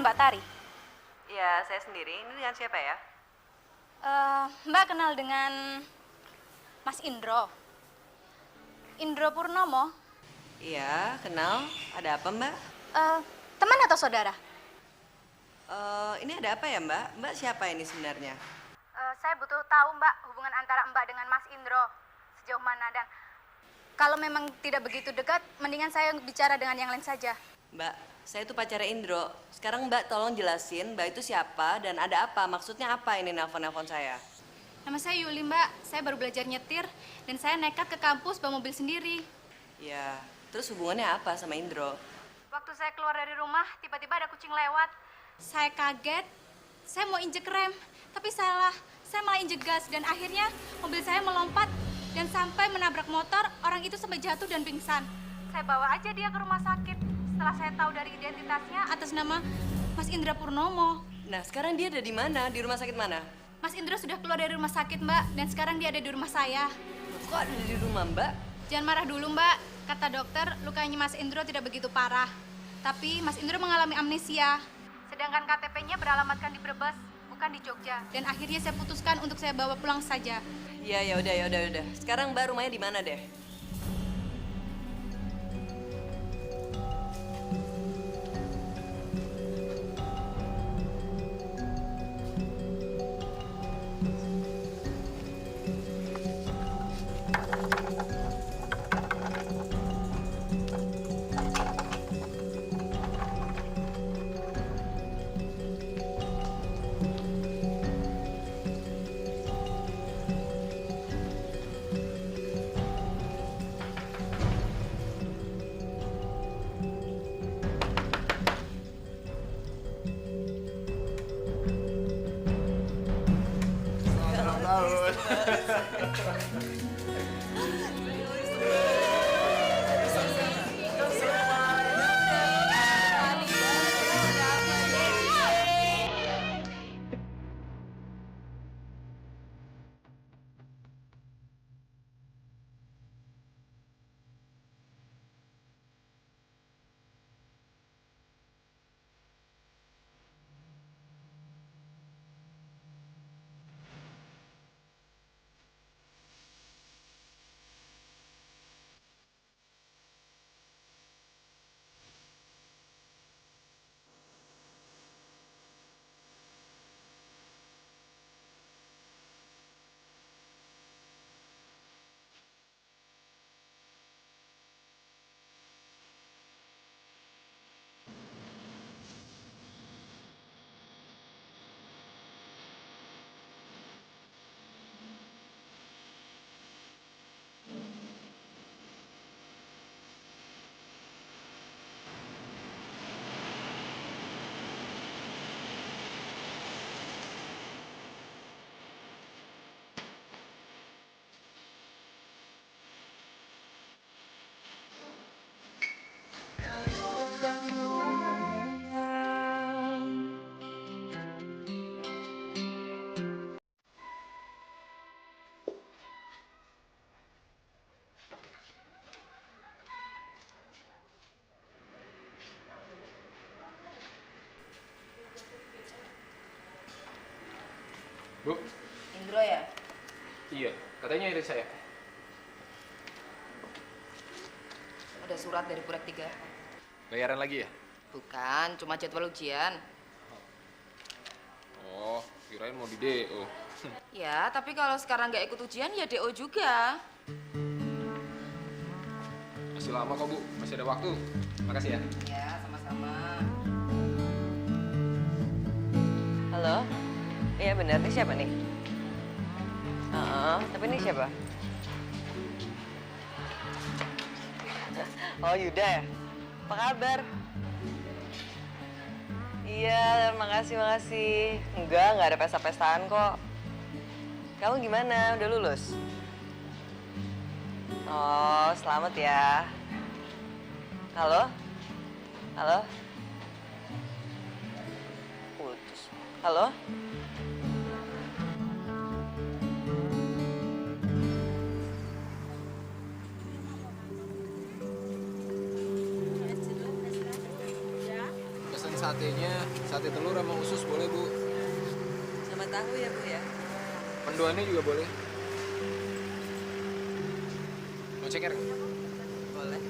Mbak Tari? Ya, saya sendiri. Ini dengan siapa ya? Mbak kenal dengan Mas Indro? Indro Purnomo? Iya, kenal. Ada apa, Mbak? Teman atau saudara? Ini ada apa ya, Mbak? Mbak siapa ini sebenarnya? Saya butuh tahu Mbak hubungan antara Mbak dengan Mas Indro sejauh mana, dan kalau memang tidak begitu dekat, mendingan saya bicara dengan yang lain saja. Mbak, saya itu pacarnya Indro. Sekarang Mbak tolong jelasin Mbak itu siapa dan ada apa? Maksudnya apa ini nelpon-nelpon saya? Nama saya Yuli Mbak, saya baru belajar nyetir dan saya nekat ke kampus bawa mobil sendiri. Ya, terus hubungannya apa sama Indro? Waktu saya keluar dari rumah, tiba-tiba ada kucing lewat. Saya kaget, saya mau injek rem, tapi salah. Saya malah injek gas dan akhirnya mobil saya melompat dan sampai menabrak motor. Orang itu sampai jatuh dan pingsan. Saya bawa aja dia ke rumah sakit. Setelah saya tahu dari identitasnya atas nama Mas Indra Purnomo. Nah, sekarang dia ada di mana? Di rumah sakit mana? Mas Indra sudah keluar dari rumah sakit, Mbak, dan sekarang dia ada di rumah saya. Kok ada di rumah Mbak? Jangan marah dulu, Mbak. Kata dokter, lukanya Mas Indro tidak begitu parah. Tapi Mas Indro mengalami amnesia. Sedangkan KTP-nya beralamatkan di Brebes, bukan di Jogja. Dan akhirnya saya putuskan untuk saya bawa pulang saja. Iya, ya udah. Sekarang Mbak rumahnya di mana deh? Bu? Indro ya? Iya, katanya iri saya. Ada surat dari Purek 3. Bayaran lagi ya? Bukan, cuma jadwal ujian. Oh, kirain mau di DO. Ya, tapi kalau sekarang nggak ikut ujian ya DO juga. Masih lama kok, Bu. Masih ada waktu. Makasih ya. Ya, sama-sama. Halo? Iya benar, ini siapa nih? Tapi ini siapa? Oh, Yuda ya? Apa kabar? Iya, makasih. Nggak ada pesta-pestaan kok. Kamu gimana? Udah lulus? Oh, selamat ya. Halo? Putus. Halo? satenya, sate telur sama usus boleh, Bu. Sama tahu ya, Bu ya? Mendoannya juga boleh. Mau ceker? Boleh.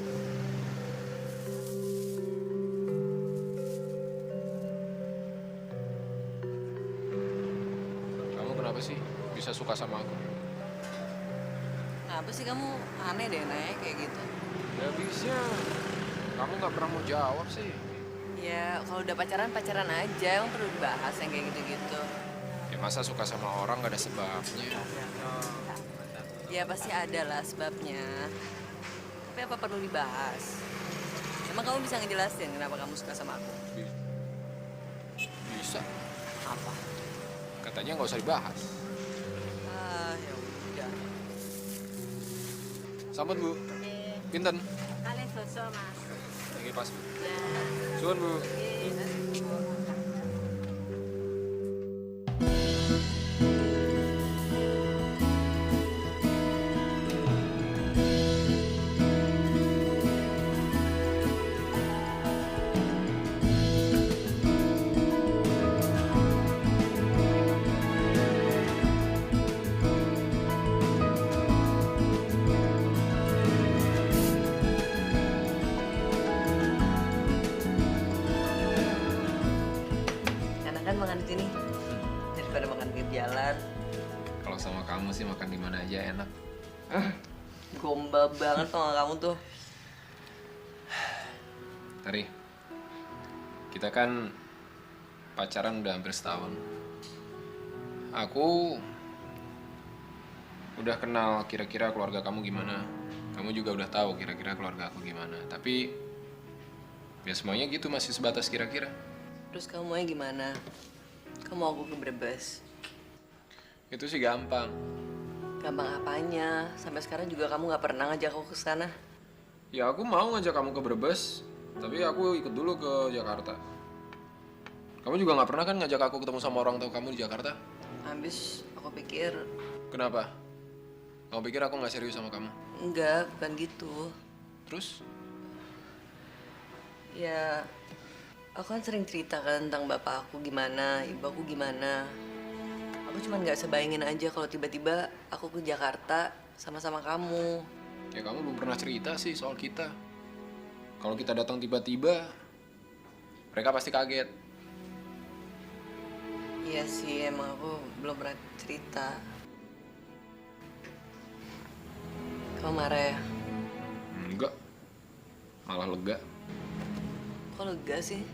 Kamu kenapa sih bisa suka sama aku? Apa sih kamu aneh deh nanya kayak gitu? Ya bisa. Kamu nggak pernah mau jawab sih. Ya kalau udah pacaran pacaran aja, emang perlu dibahas yang kayak gitu-gitu. Ya masa suka sama orang nggak ada sebabnya? Ya pasti ada lah sebabnya. Tapi apa perlu dibahas? Emang kamu bisa ngejelasin kenapa kamu suka sama aku? Bisa. Apa? Katanya nggak usah dibahas. Ah, ya udah. Sambut, Bu. Pinten? Kalian sosok mas. Lagi pas, Bu. Ya. Suun, Bu. Enak kan makan di sini daripada makan di jalan. Kalau sama kamu sih makan di mana aja enak. Gombal banget sama kamu tuh. Tari, kita kan pacaran udah hampir setahun. Aku udah kenal kira-kira keluarga kamu gimana. Kamu juga udah tahu kira-kira keluarga aku gimana. Tapi ya semuanya gitu, masih sebatas kira-kira. Terus kamu maunya gimana? Kamu mau aku ke Brebes? Itu sih gampang. Gampang apanya? Sampai sekarang juga kamu nggak pernah ngajak aku ke sana. Ya aku mau ngajak kamu ke Brebes, tapi aku ikut dulu ke Jakarta. Kamu juga nggak pernah kan ngajak aku ketemu sama orang tua kamu di Jakarta? Habis aku pikir, Kenapa? Kamu pikir aku nggak serius sama kamu? enggak, bukan gitu. Terus? Ya, aku kan sering cerita kan tentang bapak aku gimana, ibu aku gimana. Aku cuma nggak sebayangin aja kalau tiba-tiba aku ke Jakarta sama-sama kamu. Ya kamu belum pernah cerita sih soal kita. Kalau kita datang tiba-tiba, mereka pasti kaget. Iya sih, emang aku belum pernah cerita. Kamu marah ya? Enggak. Malah lega. Kok lega sih?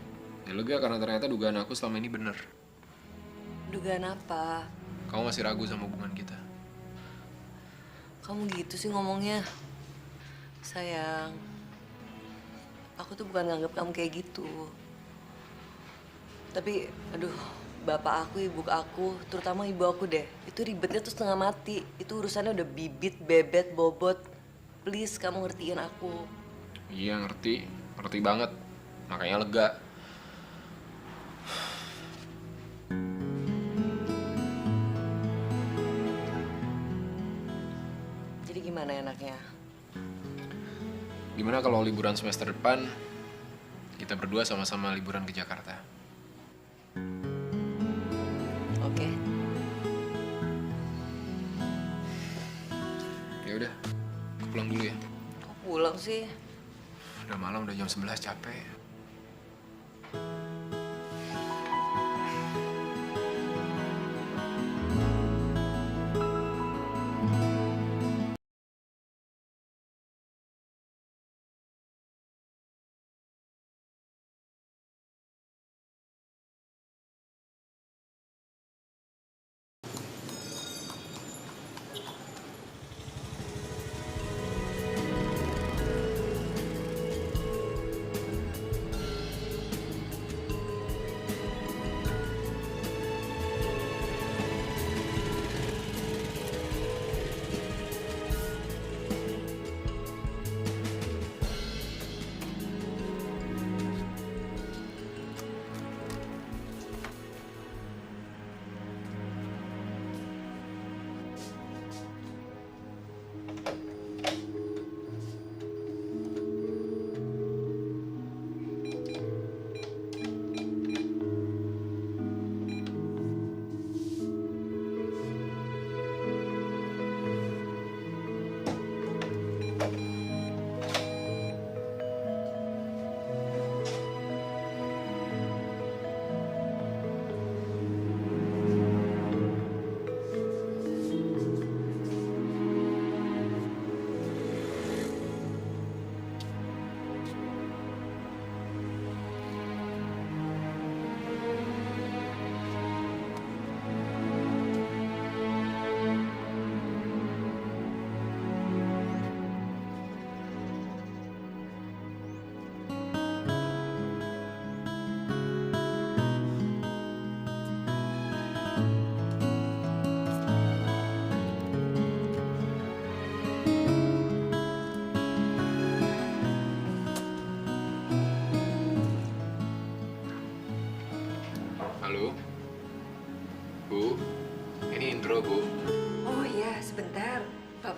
Ya lega karena ternyata dugaan aku selama ini bener. Dugaan apa? Kamu masih ragu sama hubungan kita. Kamu gitu sih ngomongnya. Sayang, aku tuh bukan nganggap kamu kayak gitu. Tapi, aduh, bapak aku, ibu aku, terutama ibu aku deh, itu ribetnya tuh setengah mati. Itu urusannya udah bibit, bebet, bobot. Please, kamu ngertiin aku. Iya ngerti, ngerti banget. Makanya lega. Jadi gimana enaknya? Gimana kalau liburan semester depan, kita berdua sama-sama liburan ke Jakarta? Oke? Ya udah, aku pulang dulu ya. Kok pulang sih? Udah malam, udah jam 11, capek.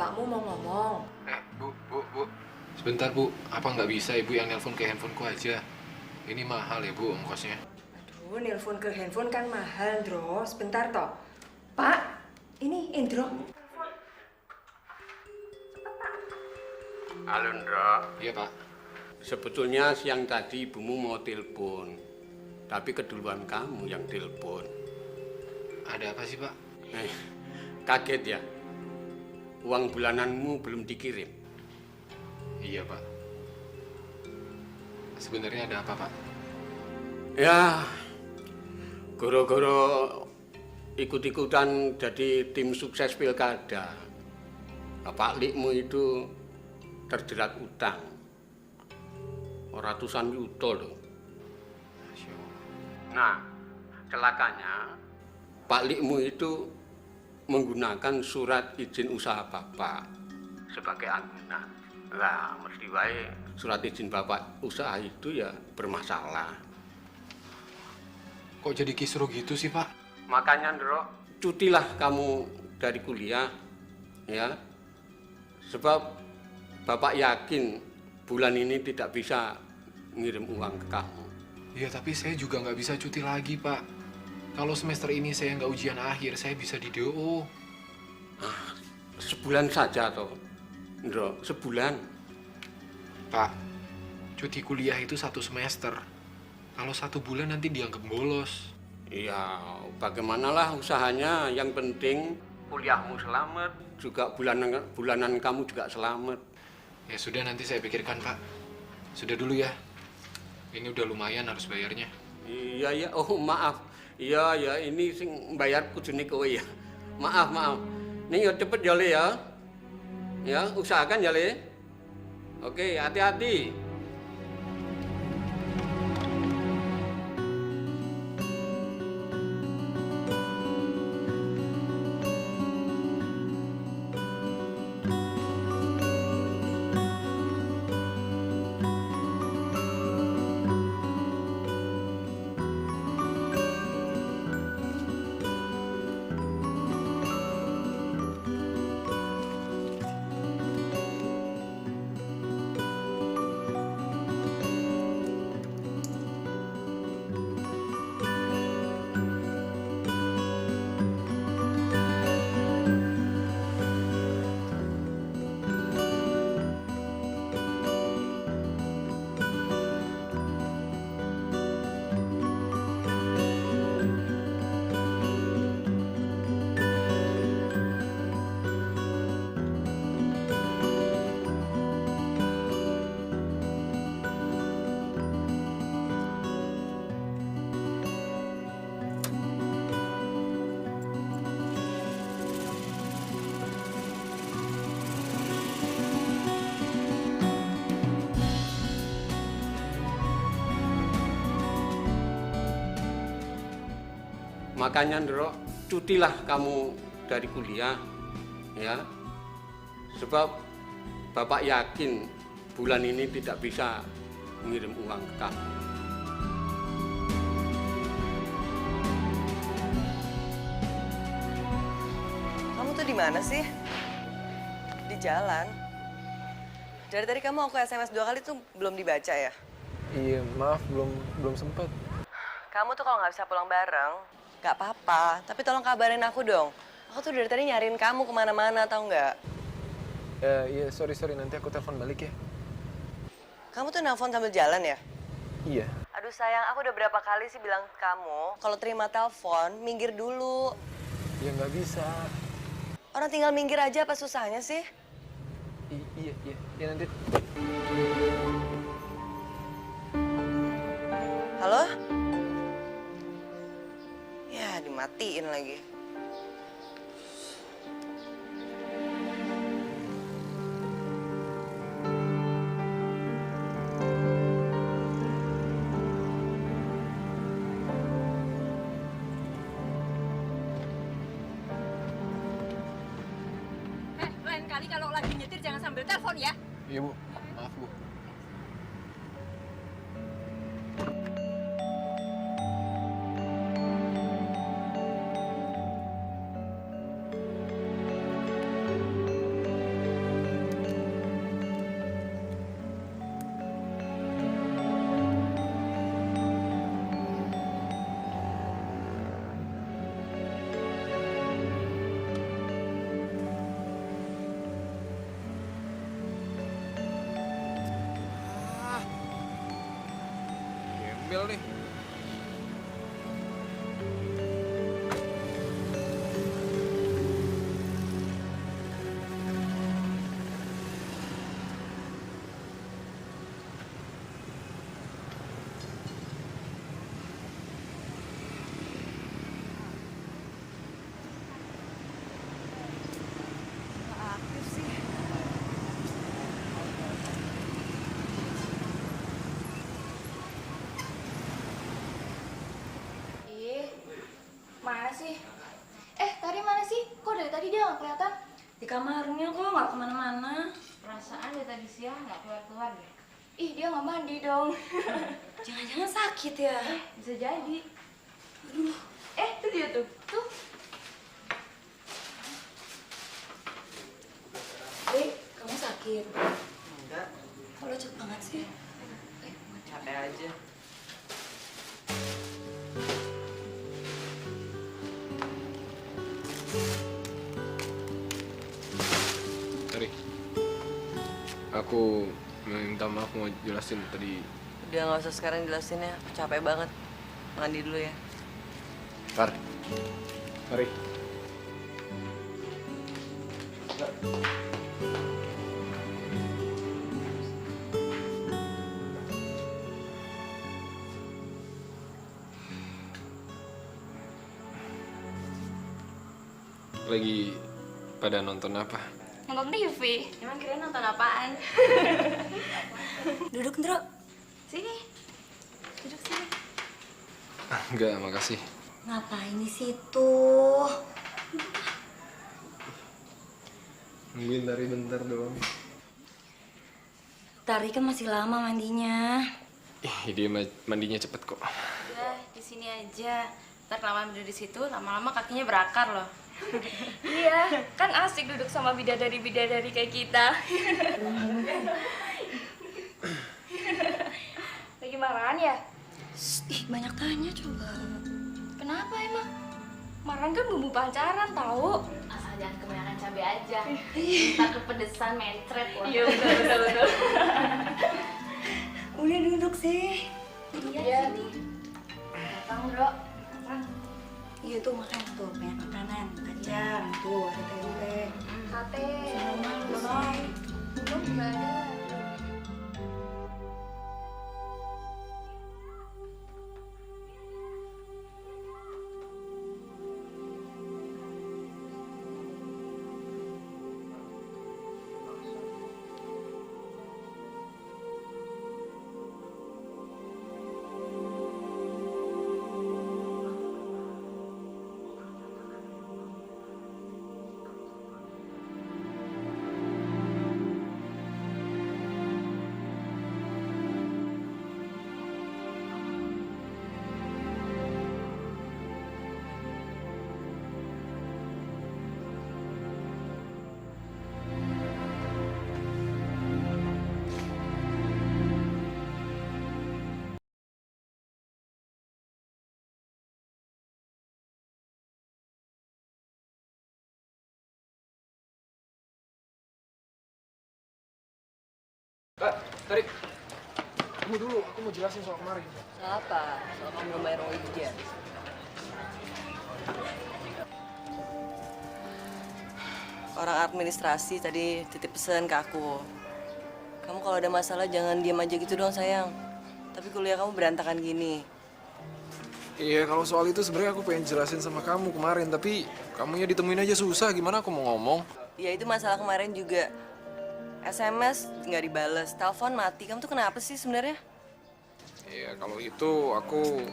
bapakmu mau ngomong. Bu. Sebentar, Bu. Apa nggak bisa Ibu yang nelpon ke handphoneku aja? Ini mahal ya, Bu, ongkosnya. Aduh, nelpon ke handphone kan mahal, Ndro. Sebentar toh. Pak, ini Indro. Halo, Ndro. Iya, Pak. Sebetulnya siang tadi ibumu mau telepon, tapi keduluan kamu yang telepon. Ada apa sih, Pak? Kaget ya? Uang bulananmu belum dikirim. Iya, Pak. Sebenarnya ada apa, Pak? Ya, goro-goro ikut-ikutan jadi tim sukses pilkada. Pak Likmu itu terjerat utang. Ratusan juta loh. Masya Allah. Nah, celakanya Pak Likmu itu menggunakan surat izin usaha Bapak sebagai agunan. Lah, mesti wae surat izin Bapak usaha itu ya bermasalah. Kok jadi kisruh gitu sih, Pak? Makanya, Ndro, cutilah kamu dari kuliah, ya. Sebab Bapak yakin bulan ini tidak bisa ngirim uang ke kamu. Ya, tapi saya juga nggak bisa cuti lagi, Pak. Kalau semester ini saya nggak ujian akhir, saya bisa di DO. Sebulan saja, toh. Ndro, sebulan. Pak, cuti kuliah itu 1 semester. Kalau 1 bulan nanti dianggap bolos. Iya, bagaimanalah usahanya, yang penting kuliahmu selamat, juga bulanan kamu juga selamat. Ya sudah, nanti saya pikirkan, Pak. Sudah dulu ya. Ini udah lumayan harus bayarnya. Iya, oh maaf. Iya, ini sing bayar kudune kowe ya. Maaf. Nih yo cepet ya, Le ya. Ya, usahakan ya, Le. Oke, hati-hati. Makanya, Ndro, cutilah kamu dari kuliah, ya. Sebab Bapak yakin bulan ini tidak bisa mengirim uang ke kamu. Kamu tuh di mana sih? Di jalan. Dari tadi kamu aku SMS 2 kali tuh belum dibaca ya? Iya, maaf belum sempat. Kamu tuh kalau nggak bisa pulang bareng, nggak apa-apa. Tapi tolong kabarin aku dong. Aku tuh dari tadi nyariin kamu kemana-mana, tau nggak? Iya, sorry. Nanti aku telepon balik ya. Kamu tuh nelpon sambil jalan ya? Iya. Aduh sayang, aku udah berapa kali sih bilang ke kamu, kalau terima telepon, minggir dulu. Ya nggak bisa. Orang tinggal minggir aja, apa susahnya sih? Iya. Ya nanti. Halo? Ya, dimatiin lagi. Lain kali kalau lagi nyetir jangan sambil telepon ya. Iya, Bu. Maaf, Bu. ambil nih. Ih, mana sih? Tadi mana sih? Kok dari tadi dia nggak kelihatan? Di kamarnya kok nggak kemana-mana. Perasaan dari tadi siang nggak keluar-keluar deh. Ih, dia nggak mandi dong. Jangan-jangan sakit ya? Bisa jadi. Tuh dia tuh. Tuh. Dek, kamu sakit? Enggak, Kok lo cepet banget sih? capek aja. Tari, aku minta maaf mau jelasin tadi. Udah nggak usah sekarang jelasin ya, aku capek banget. Mandi dulu ya. Tar, Tari. Lagi pada nonton apa? Nonton TV. Emang kira nonton apaan? Duduk, Ndro. Sini. Duduk sini. Enggak, makasih. Ngapain di situ? Nungguin Tari bentar doang. Tari kan masih lama mandinya. Ih, dia mandinya cepet kok. Udah di sini aja. Ntar lama duduk di situ, lama-lama kakinya berakar loh. Iya, kan asik duduk sama bidadari-bidadari kayak kita. Lagi marahan ya? Ih, banyak tanya coba. Kenapa emang? Marahan kan bumbu pacaran tahu. Asal jangan kebanyakan cabai aja. Ntar kepedesan mencret loh. Iya betul. Udah duduk sih. Iya nih. Datang bro. Iya tuh makan tuh, banyak makanan. Kacang, tuh ada tempe. Sate. Belum. Belum juga ada. Tari, tunggu dulu, aku mau jelasin soal kemarin. Soal apa? Soal kamu belum bayar uang ujian. Orang administrasi tadi titip pesan ke aku. Kamu kalau ada masalah jangan diam aja gitu dong sayang. Tapi kuliah kamu berantakan gini. Iya, kalau soal itu sebenarnya aku pengen jelasin sama kamu kemarin, tapi kamunya ditemuin aja susah. Gimana aku mau ngomong? Ya itu masalah kemarin juga. SMS nggak dibales, telepon mati. Kamu tuh kenapa sih sebenarnya? Iya, kalau itu aku...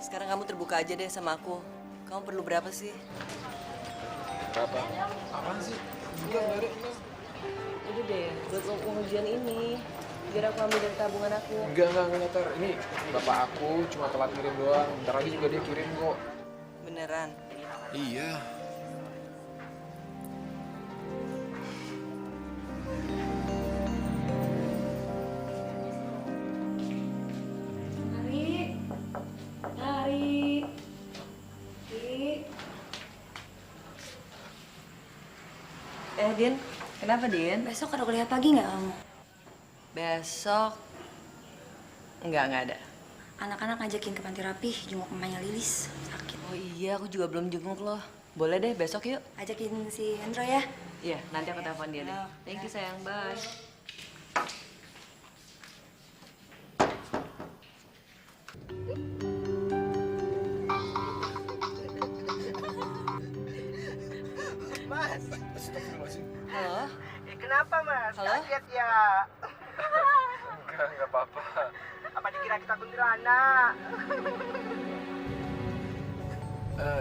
Sekarang kamu terbuka aja deh sama aku. Kamu perlu berapa sih? Berapa? Apaan sih? Enggak. Udah deh, buat uang ujian ini. Biar aku ambil dari tabungan aku. Enggak, Tar. Ini bapak aku cuma telat ngirim doang. Bentar lagi juga dia kirim kok. Beneran? Iya. Tari. Din, kenapa Din? Besok ada kuliah pagi nggak kamu? Besok Enggak ada. Anak-anak ngajakin ke panti rapih, jenguk mamanya Lilis. Sakit. Oh iya, aku juga belum jenguk loh. Boleh deh, besok yuk. Ajakin si Hendro ya. Iya, nanti aku telepon dia deh. Ya. Thank you sayang, bye. Mas, Halo? kenapa mas? Halo? Kaget ya? Enggak apa-apa. Apa dikira kita kuntilanak?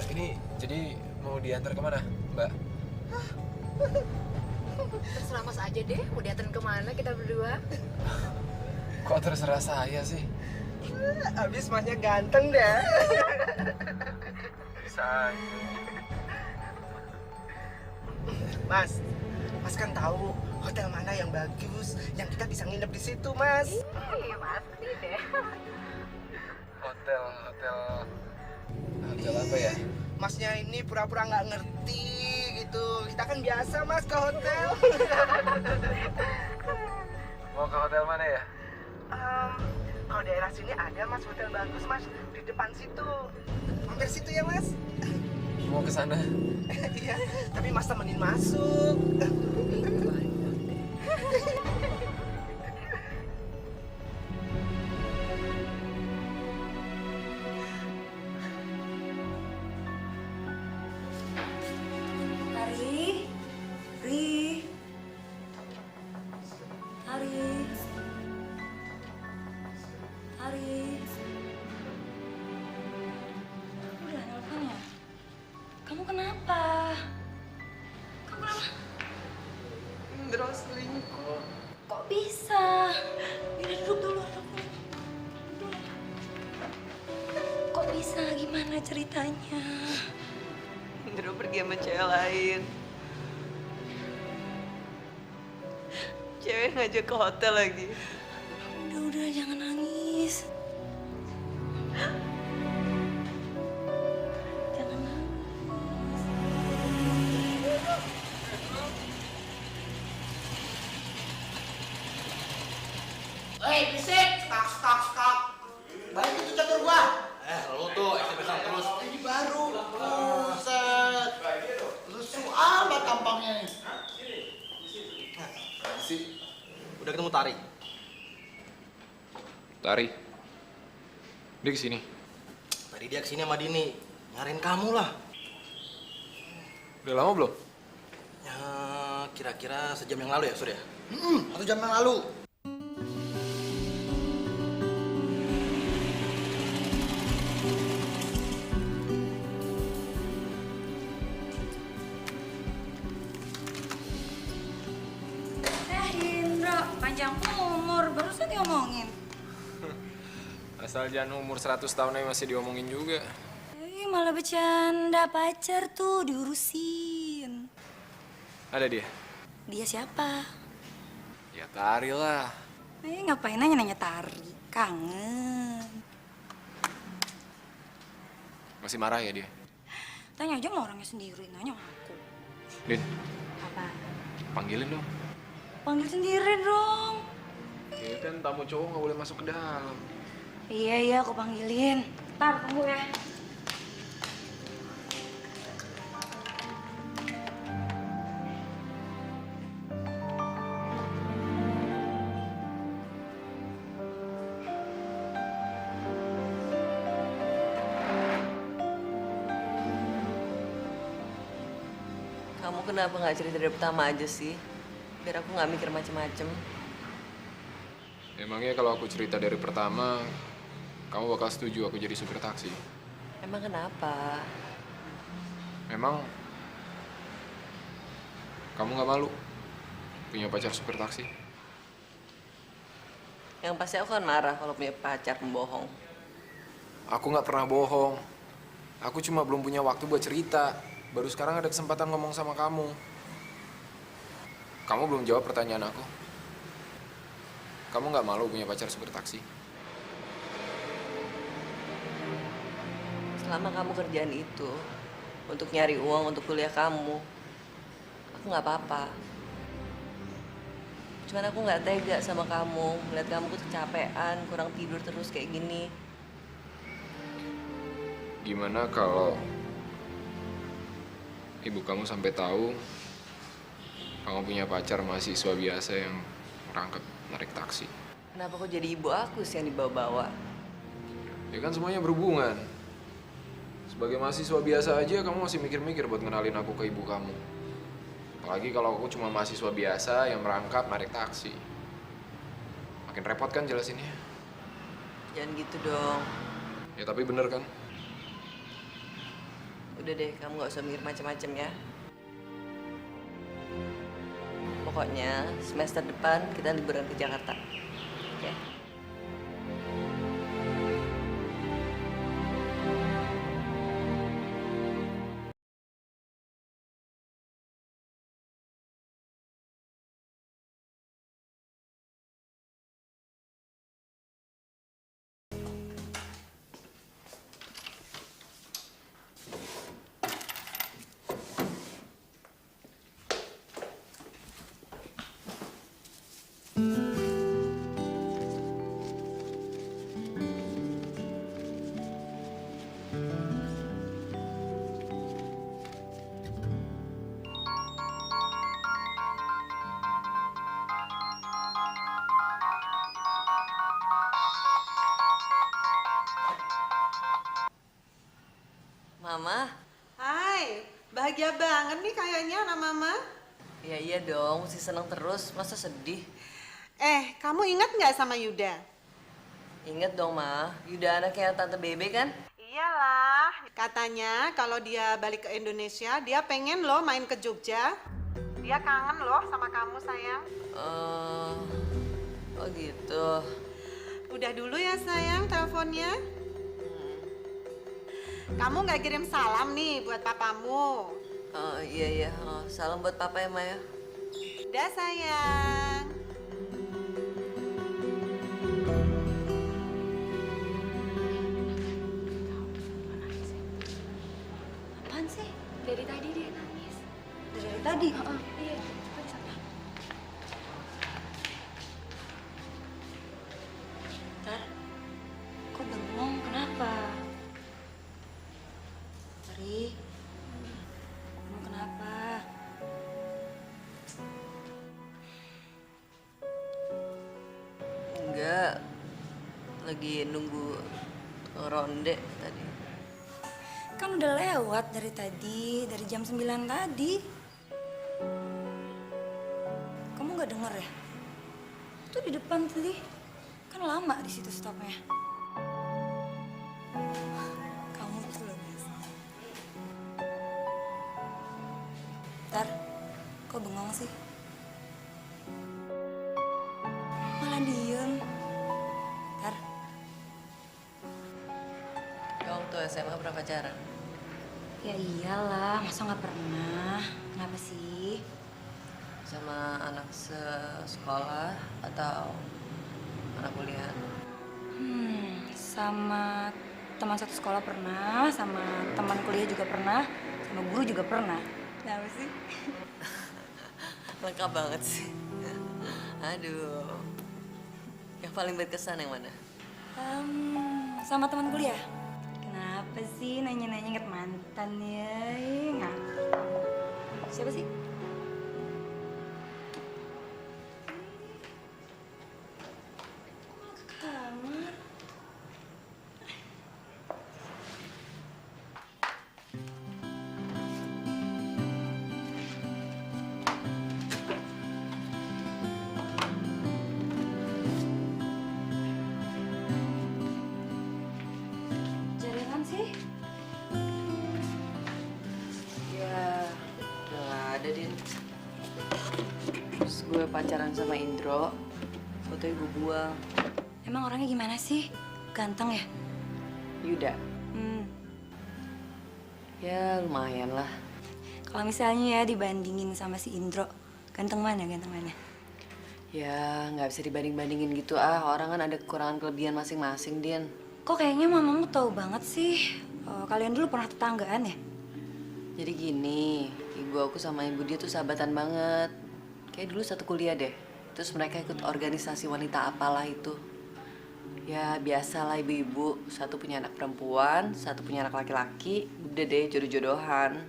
Ini jadi mau diantar kemana, Mbak? Terserah mas aja deh, mau diantarin kemana kita berdua? Kok terserah saya sih? Abis masnya ganteng deh. Bisa. Mas, mas kan tahu hotel mana yang bagus, yang kita bisa nginep di situ, mas. Iya pasti deh. Hotel apa ya? Masnya ini pura-pura nggak ngerti gitu. Kita kan biasa mas ke hotel. Mau ke hotel mana ya? Kalau daerah sini ada mas hotel bagus mas di depan situ. Mampir situ ya mas. Mau ke sana. Iya, tapi mas temenin masuk. Tari. Udah nelfon ya? Kamu kenapa? Indro selingkuh. Kok bisa? Yaudah duduk dulu. Kok bisa? Gimana ceritanya? Indro pergi sama cewek lain. Cewek ngajak ke hotel lagi. Udah, jangan nangis. Jangan nangis. Hei, berisik! Skak. Balik itu catur gua. Lu tuh SMS-an terus. Ini baru. Buset. Lusu amat tampangnya nih. Si, udah ketemu Tari? Tari. Dia kesini. Tadi dia kesini sama Dini. Nyariin kamu lah. Udah lama belum? Ya, kira-kira sejam yang lalu ya, Sur ya? 1 jam yang lalu. Indro, panjang umur, barusan diomongin. Asal jangan umur 100 tahun aja masih diomongin juga. Malah bercanda, pacar tuh diurusin. Ada dia? Dia siapa? Ya Tari lah. Ngapain nanya Tari? Kangen. Masih marah ya dia? Tanya aja sama orangnya sendiri, nanya sama aku. Din, Apa? panggilin dong. Panggil sendiri dong. Ya kan tamu cowok nggak boleh masuk ke dalam. Iya, aku panggilin. Ntar, tunggu ya. Kamu kenapa nggak cerita dari pertama aja sih? Biar aku nggak mikir macem-macem. Emangnya kalau aku cerita dari pertama, kamu bakal setuju aku jadi supir taksi? Emang kenapa? Memang kamu nggak malu punya pacar supir taksi? Yang pasti aku kan marah kalau punya pacar pembohong. Aku nggak pernah bohong. Aku cuma belum punya waktu buat cerita. Baru sekarang ada kesempatan ngomong sama kamu. Kamu belum jawab pertanyaan aku. Kamu nggak malu punya pacar supir taksi? Selama kamu kerjaan itu untuk nyari uang untuk kuliah kamu, aku nggak apa-apa. Cuman aku nggak tega sama kamu, melihat kamu tuh kecapean, kurang tidur terus kayak gini. Gimana kalau ibu kamu sampai tahu kamu punya pacar mahasiswa biasa yang merangkap narik taksi? Kenapa kok jadi ibu aku sih yang dibawa-bawa? Ya kan semuanya berhubungan. Sebagai mahasiswa biasa aja kamu masih mikir-mikir buat ngenalin aku ke ibu kamu. Apalagi kalau aku cuma mahasiswa biasa yang merangkap narik taksi. Makin repot kan jelasinnya. Jangan gitu dong. Ya tapi bener kan? Udah deh, kamu nggak usah mikir macam-macam ya. Pokoknya semester depan kita liburan ke Jakarta. Oke? Mama? Hai, bahagia banget nih kayaknya anak mama. Ya iya dong, mesti seneng terus, masa sedih? Kamu ingat nggak sama Yuda? Ingat dong, Ma. Yuda anaknya Tante Bebe kan? Iyalah, katanya kalau dia balik ke Indonesia, dia pengen loh main ke Jogja. Dia kangen loh sama kamu sayang. Oh gitu. Udah dulu ya sayang teleponnya. Kamu nggak kirim salam nih buat papamu? Iya. Salam buat papa ya, Maya. Udah sayang. Apaan sih? Dari tadi dia nangis. Dari tadi? Iya, coba disapa. Tar, kok bengong? Kenapa? Ri, kamu kenapa? Enggak. Lagi nunggu ronde tadi. Kan udah lewat dari tadi, dari jam 9 tadi. Kamu nggak denger ya? Tuh di depan tadi. Kan lama di situ stopnya. Kamu tuh loh, Mas. Tar, kok bengong sih? Malah diem. Tar, Kamu tuh SMA pernah pacaran? ya iyalah, masa nggak pernah? Kenapa sih? Sama anak sekolah atau anak kuliah? Sama teman satu sekolah pernah, sama teman kuliah juga pernah, sama guru juga pernah. Kenapa sih? Lengkap banget sih. Aduh. Yang paling berkesan yang mana? Sama teman kuliah. Kenapa sih nanya-nanya inget mantan ya? Nggak. Siapa sih? Kamar. Jaringan sih? Ya, udah nggak ada, Din. Terus gue pacaran sama Indro, fotonya gue buang. Emang orangnya gimana sih? Ganteng ya? Yuda, ya lumayan lah. Kalau misalnya ya dibandingin sama si Indro, ganteng mana, ganteng mana? Ya, nggak bisa dibanding-bandingin gitu ah. Orang kan ada kekurangan kelebihan masing-masing, Din. Kok kayaknya mamamu tahu banget sih? Kalian dulu pernah tetanggaan ya? Jadi gini, ibu aku sama ibu dia tuh sahabatan banget. Kayak dulu satu kuliah deh. Terus mereka ikut organisasi wanita apalah itu. Ya biasalah ibu-ibu, satu punya anak perempuan, satu punya anak laki-laki, udah deh jodoh-jodohan.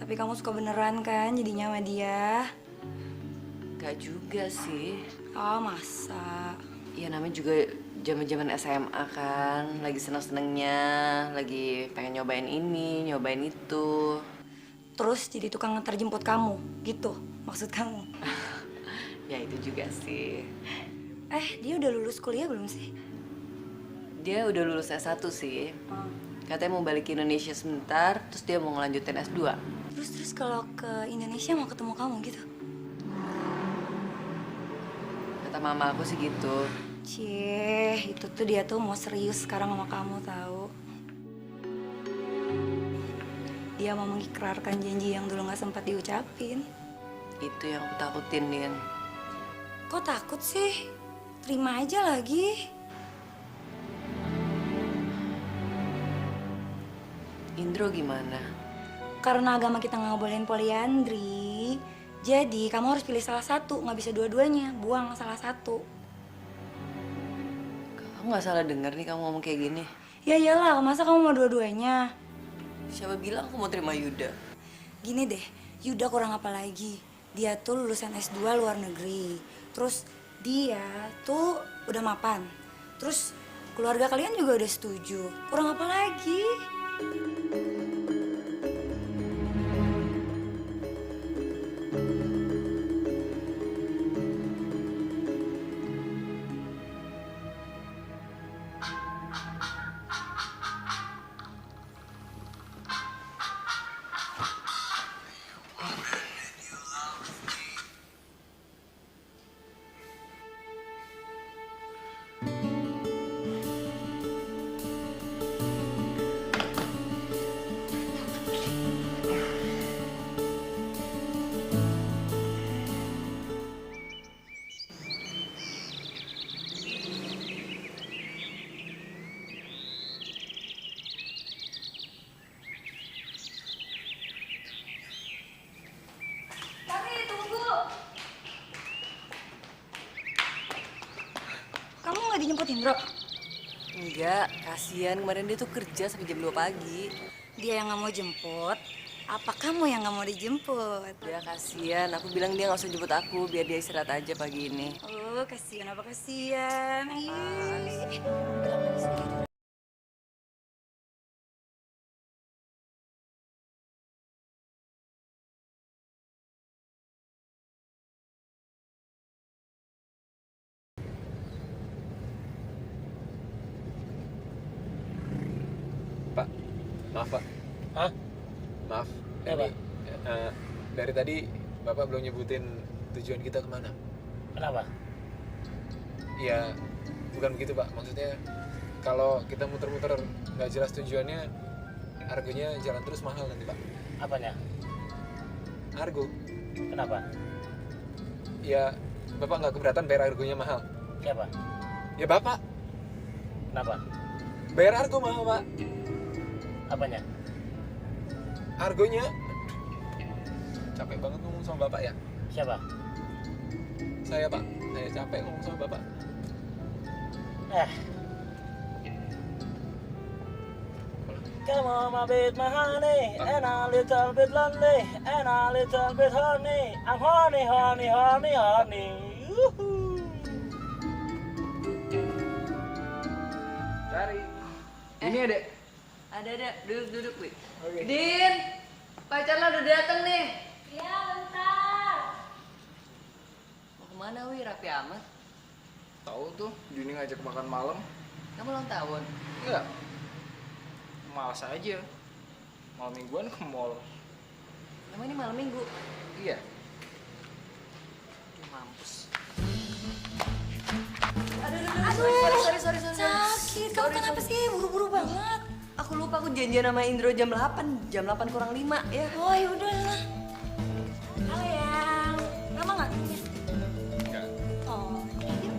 Tapi kamu suka beneran kan jadinya sama dia? Gak juga sih. Oh masa? Ya namanya juga zaman-zaman SMA kan, lagi seneng-senengnya, lagi pengen nyobain ini, nyobain itu. Terus jadi tukang nganter jemput kamu, gitu maksud kamu? Ya itu juga sih. Dia udah lulus kuliah belum sih? Dia udah lulus S1 sih. Katanya mau balik ke Indonesia sebentar, terus dia mau ngelanjutin S2. Terus kalau ke Indonesia mau ketemu kamu gitu? Kata mama aku sih gitu. Cie, itu tuh dia tuh mau serius sekarang sama kamu tahu. Dia mau mengikrarkan janji yang dulu gak sempat diucapin. Itu yang aku takutin, Din. Kok takut sih? Terima aja lagi. Indro gimana? Karena agama kita nggak bolehin poliandri, jadi kamu harus pilih salah satu, nggak bisa dua-duanya, buang salah satu. Kamu nggak salah denger nih kamu ngomong kayak gini. Ya iyalah, masa kamu mau dua-duanya? Siapa bilang aku mau terima Yuda? Gini deh, Yuda kurang apa lagi? Dia tuh lulusan S2 luar negeri. Terus dia tuh udah mapan. Terus keluarga kalian juga udah setuju. Kurang apa lagi? Dijemput Indro? Enggak, kasihan kemarin dia tuh kerja sampai jam 2 pagi. Dia yang nggak mau jemput, apa kamu yang nggak mau dijemput? Dia kasihan, aku bilang dia nggak usah jemput aku, biar dia istirahat aja pagi ini. Oh, kasihan apa kasihan? Pak, maaf Pak. Hah? Maaf. Kenapa? Dari tadi Bapak belum nyebutin tujuan kita kemana. Kenapa? Ya, bukan begitu Pak. Maksudnya kalau kita muter-muter nggak jelas tujuannya, harganya jalan terus mahal nanti Pak. Apanya? Argo. Kenapa? Ya, Bapak nggak keberatan bayar argonya mahal. Siapa? Ya Bapak. Kenapa? Bayar argo mahal Pak. Apanya? Argonya. Capek banget ngomong sama Bapak ya. Siapa? Saya Pak. Saya capek ngomong sama Bapak. Come on, my bit, my honey, and a little bit lonely, and a little bit horny. I'm horny, horny, horny, horny. Yuhu. Cari. Ini ada. Ada, duduk, Wih. Oke. Din, pacar lo udah dateng nih. Iya, bentar. Mau kemana, Wih? Rapi amat. Tahu tuh, Juni ngajak makan malam. Kamu ulang tahun? Enggak. Malas aja. Malam mingguan ke mall. Emang ini malam minggu? Iya. Mampus. Aduh, Sorry. sakit. Kamu kenapa sih? Buru-buru banget. Aku lupa aku janjian sama Indro jam 8. Jam 8 kurang 5 ya. Oh, yaudah lah. Halo, Yang. Lama nggak? Enggak. Oh, iya.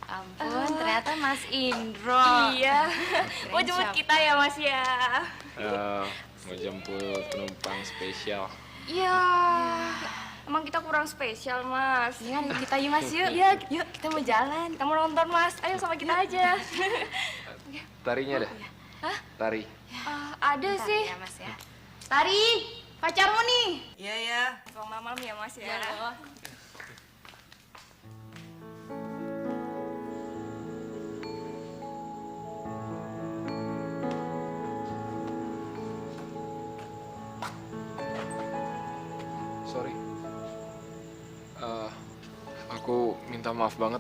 Ampun, ternyata Mas Indro. Iya. Mau Kirain jemput siapa? kita ya Mas ya? Mau jemput penumpang spesial. Iya. Emang kita kurang spesial Mas. Iya, kita yuk Mas yuk. Iya, yuk kita mau jalan. Kita mau nonton Mas. Ayo sama kita aja. Tarinya dah. Hah? Tari. Ada Bentar sih. ya, Mas ya. Tari, pacarmu nih. Iya ya. Pulang malam ya Mas ya. Sorry. Aku minta maaf banget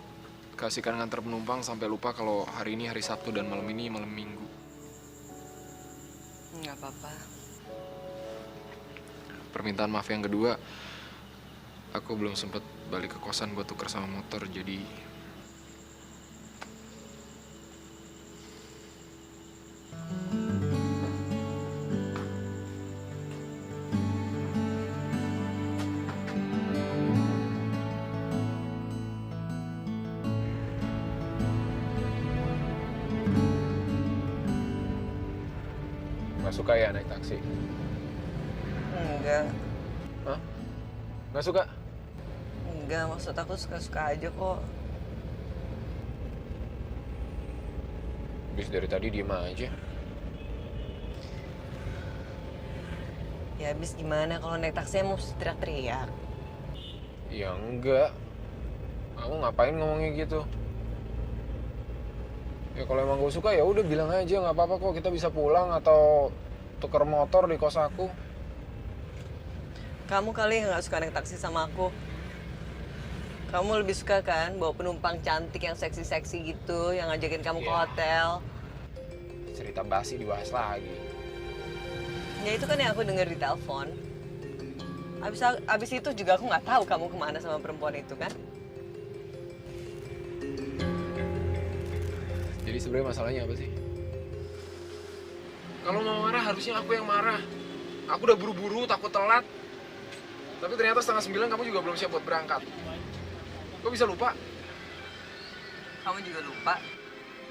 kasihkan nganter penumpang sampai lupa kalau hari ini hari Sabtu dan malam ini malam Minggu. Nggak apa-apa. Permintaan maaf yang kedua, aku belum sempet balik ke kosan buat tuker sama motor, jadi nggak suka ya naik taksi? Enggak. Hah? Nggak suka? Enggak, maksud aku suka-suka aja kok. Habis dari tadi diem aja. Ya habis gimana kalau naik taksi mesti teriak-teriak. Ya enggak. Kamu ngapain ngomongnya gitu? Ya kalau emang gue suka ya udah bilang aja, nggak apa-apa kok, kita bisa pulang atau tuker motor di kos aku. Kamu kali yang nggak suka naik taksi sama aku. Kamu lebih suka kan bawa penumpang cantik yang seksi-seksi gitu, yang ngajakin kamu ke Iya. hotel. Cerita basi dibahas lagi. Ya itu kan yang aku denger di telepon. Abis itu juga aku nggak tahu kamu kemana sama perempuan itu kan. Jadi sebenarnya masalahnya apa sih? Kalau mau marah harusnya aku yang marah. Aku udah buru-buru, takut telat. Tapi ternyata 8:30 kamu juga belum siap buat berangkat. Kok bisa lupa? Kamu juga lupa.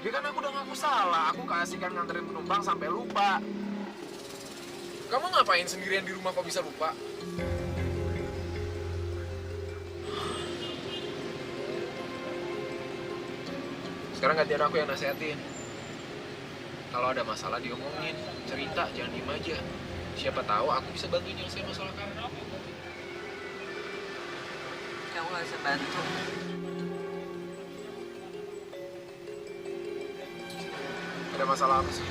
Ya kan aku udah ngaku salah. Aku kasihkan nganterin penumpang sampai lupa. Kamu ngapain sendirian di rumah kok bisa lupa? Sekarang gantian aku yang nasehatin. Kalau ada masalah diomongin, cerita, jangan diem aja. Siapa tahu aku bisa bantu nyelesain masalah kamu. Kamu nggak bisa bantu. Ada masalah apa sih?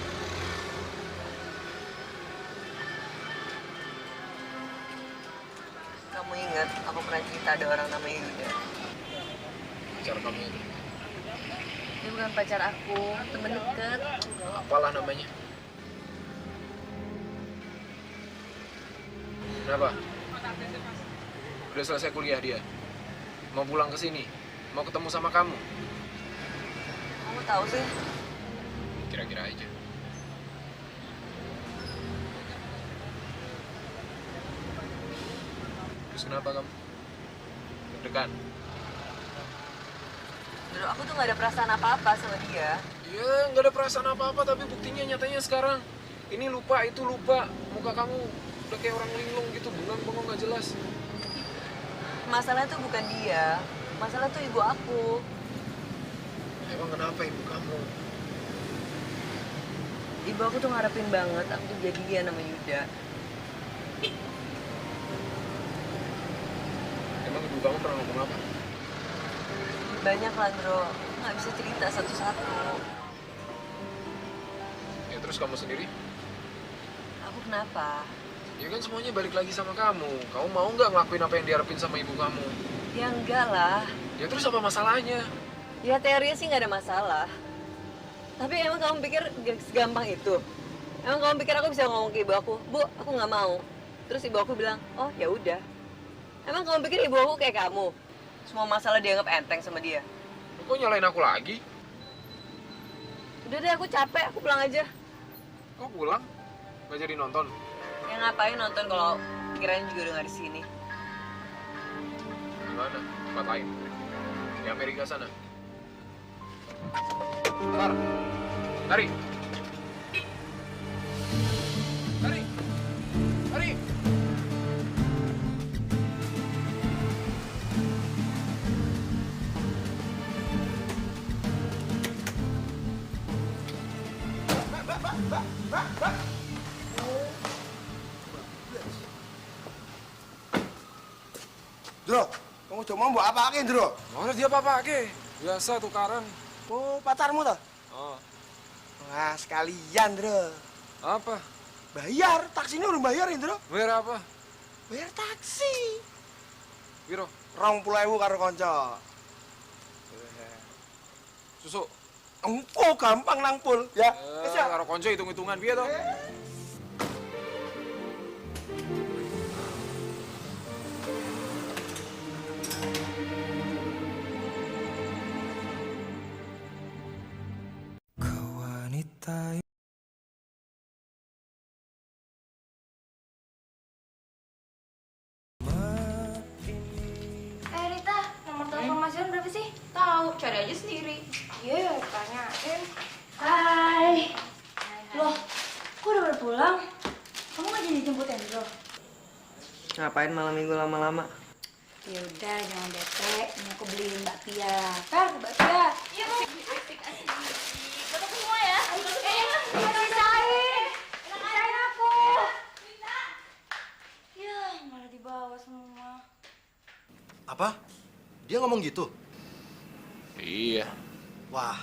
Kamu ingat aku pernah cerita ada orang namanya Yuda. Pacar kamu itu. Dia bukan pacar aku, temen deket. Apalah namanya? Kenapa? Udah selesai kuliah dia? Mau pulang ke sini? Mau ketemu sama kamu? Kamu tahu sih? Kira-kira aja. Terus kenapa kamu? Deg-degan? Dulu aku tuh nggak ada perasaan apa-apa sama dia. Iya, nggak ada perasaan apa-apa, tapi buktinya nyatanya sekarang. Ini lupa, itu lupa. Muka kamu udah kayak orang linglung gitu, bengong-bengong nggak jelas. Masalahnya tuh bukan dia. Masalah tuh ibu aku. Emang kenapa ibu kamu? Ibu aku tuh ngarepin banget aku tuh jadian sama Yuda. Emang ibu kamu pernah ngomong apa? Banyak Landro, nggak bisa cerita satu-satu. Ya terus kamu sendiri? Aku kenapa? Ya kan semuanya balik lagi sama kamu. Kamu mau nggak ngelakuin apa yang diharapin sama ibu kamu? Ya enggak lah. Ya terus apa masalahnya? Ya teorinya sih nggak ada masalah. Tapi emang kamu pikir segampang itu? Emang kamu pikir aku bisa ngomong ke ibu aku, Bu, aku nggak mau. Terus ibu aku bilang, oh ya udah. Emang kamu pikir ibu aku kayak kamu? Semua masalah dianggap enteng sama dia. Kok nyalain aku lagi? Udah deh, aku capek, aku pulang aja. Kok pulang? Nggak jadi nonton? Ya ngapain nonton kalau pikirannya juga udah nggak di sini? Di mana? Tempat lain? Di Amerika sana? Tar. Tari. Tari. Tari. Dro, kamu cuma mau apa aja, Dro? Mana dia apa ke? Biasa tukaran. Oh, pacarmu toh? Oh. Wah, sekalian, Dro. Apa? Bayar, taksinya udah bayarin, Dro. Bayar apa? Bayar taksi. Biro. 20.000 karo konco. Susu. Empo gampang nangpul, ya. Karo konco hitung-hitungan piye toh? Rita, nomor telepon Mas Jan berapa sih? Tahu, cari aja sendiri. Iya, tanyain. Hai. Loh, kok udah baru pulang? Kamu nggak jadi jemput Endro? Ngapain malam minggu lama-lama? Ya udah, jangan bete. Ini aku beliin bakpia. Ntar ke bakpia. Iya, Bu. Asik. Foto semua ya. Pisahin. Pisahin aku. Ya, malah dibawa semua. Apa? Dia ngomong gitu? Iya. Wah,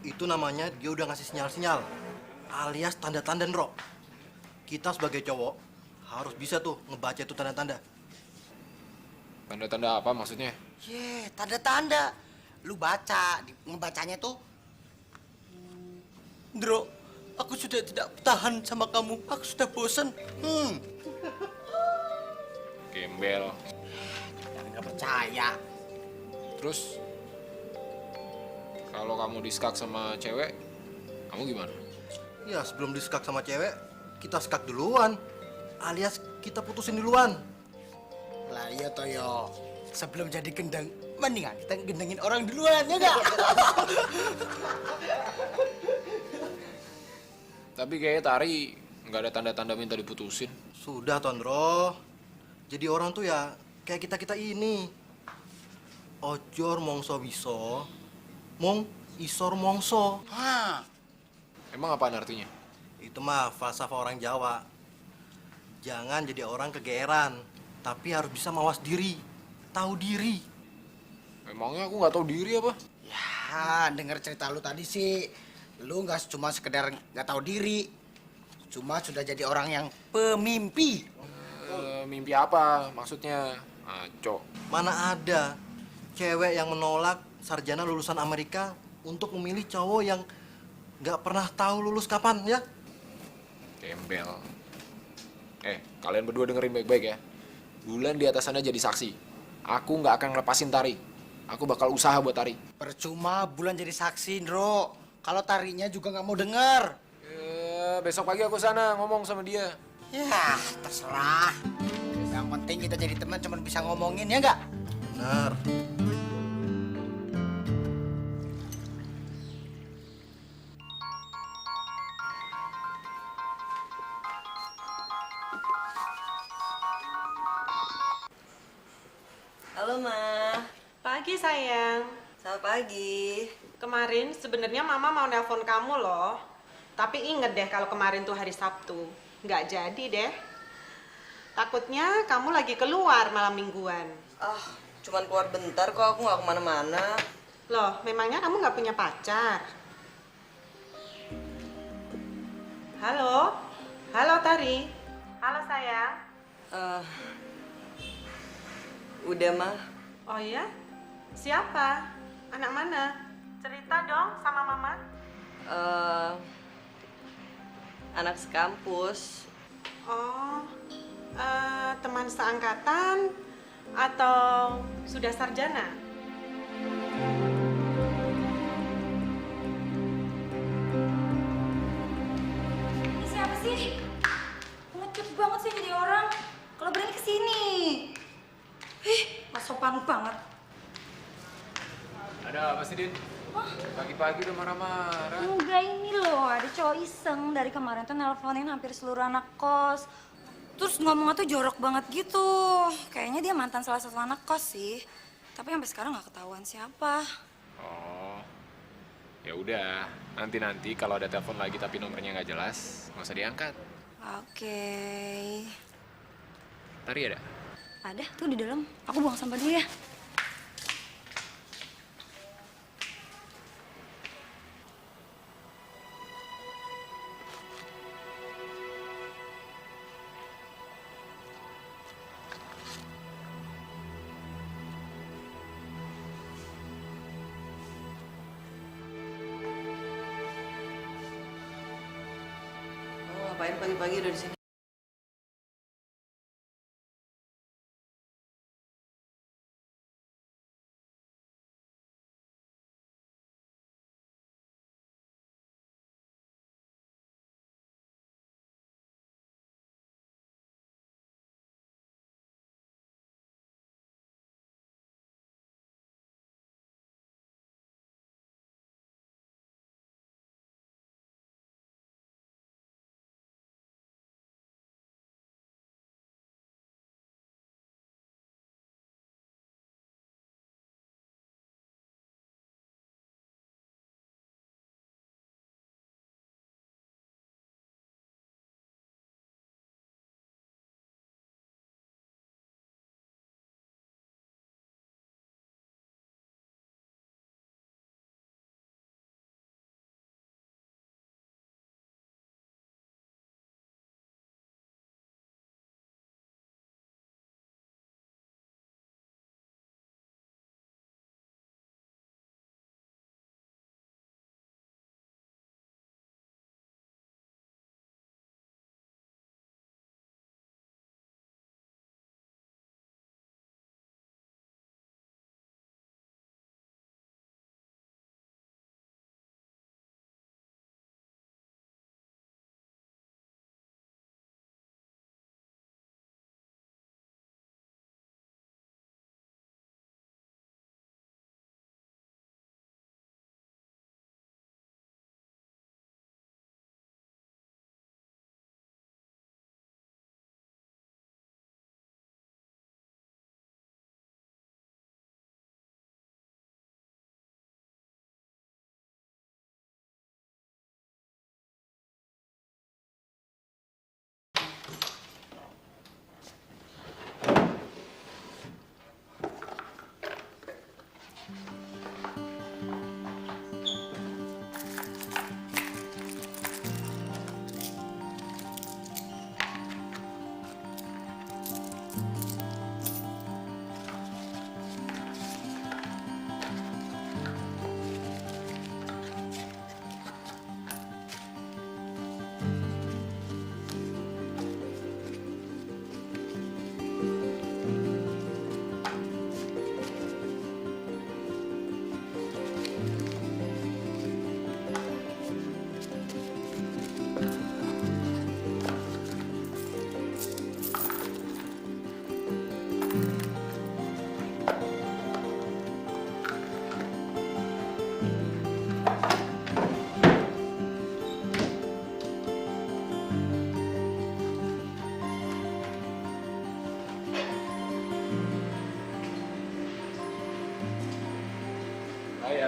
itu namanya dia udah ngasih sinyal-sinyal. Alias tanda-tanda, Ndro. Kita sebagai cowok harus bisa tuh ngebaca itu tanda-tanda. Tanda-tanda apa maksudnya? Tanda-tanda. Lu baca, ngebacanya tuh. Ndro, aku sudah tidak tahan sama kamu. Aku sudah bosan. Gembel. Jangan nggak percaya. Terus kalau kamu diskak sama cewek, kamu gimana? Ya, sebelum diskak sama cewek, kita skak duluan. Alias kita putusin duluan. Lah iya Toyo. Sebelum jadi gendeng, mendingan kita gendengin orang duluan, ya nggak? Tapi kayaknya Tari nggak ada tanda-tanda minta diputusin. Sudah, Tondro. Jadi orang tuh ya kayak kita-kita ini. Ojor mongso wiso, mong isor mongso. Emang apaan artinya? Itu mah falsafah orang Jawa. Jangan jadi orang kegeeran, tapi harus bisa mawas diri, tahu diri. Emangnya aku nggak tahu diri apa? Ya, denger cerita lu tadi sih, lu nggak cuma sekedar nggak tahu diri, cuma sudah jadi orang yang pemimpi. Mimpi apa maksudnya? Aco. Mana ada cewek yang menolak sarjana lulusan Amerika untuk memilih cowok yang nggak pernah tahu lulus kapan, ya? Gembel. Kalian berdua dengerin baik-baik ya. Bulan di atas sana jadi saksi. Aku nggak akan lepasin Tari. Aku bakal usaha buat Tari. Percuma Bulan jadi saksi, Ndro. Kalau Tarinya juga nggak mau denger. Besok pagi aku sana ngomong sama dia. Ya, terserah. Yang penting kita jadi teman cuma bisa ngomongin, ya nggak? Benar. Halo, Ma. Pagi sayang. Selamat pagi. Kemarin sebenarnya Mama mau nelpon kamu loh. Tapi inget deh kalau kemarin tuh hari Sabtu. Nggak jadi deh. Takutnya kamu lagi keluar malam mingguan. Cuman keluar bentar kok, aku nggak kemana-mana. Loh, memangnya kamu nggak punya pacar? Halo? Halo Tari? Halo sayang? Udah, Ma. Oh iya? Siapa? Anak mana? Cerita dong sama Mama. Anak sekampus. Oh, teman seangkatan atau sudah sarjana? Ini siapa sih? Ngecut banget sih jadi orang. Kalau berani kesini. Nggak sopan banget. Ada apa sih, Din? Pagi-pagi udah marah-marah. Enggak, ini loh, ada cowok iseng dari kemarin tuh nelponin hampir seluruh anak kos. Terus ngomongnya tuh jorok banget gitu. Kayaknya dia mantan salah satu anak kos sih. Tapi sampai sekarang nggak ketahuan siapa. Oh, ya udah. Nanti kalau ada telepon lagi tapi nomornya nggak jelas, nggak usah diangkat. Oke. Tari ada? Ada tuh di dalam. Aku buang sampah dulu ya. Ngapain pagi-pagi udah di sini?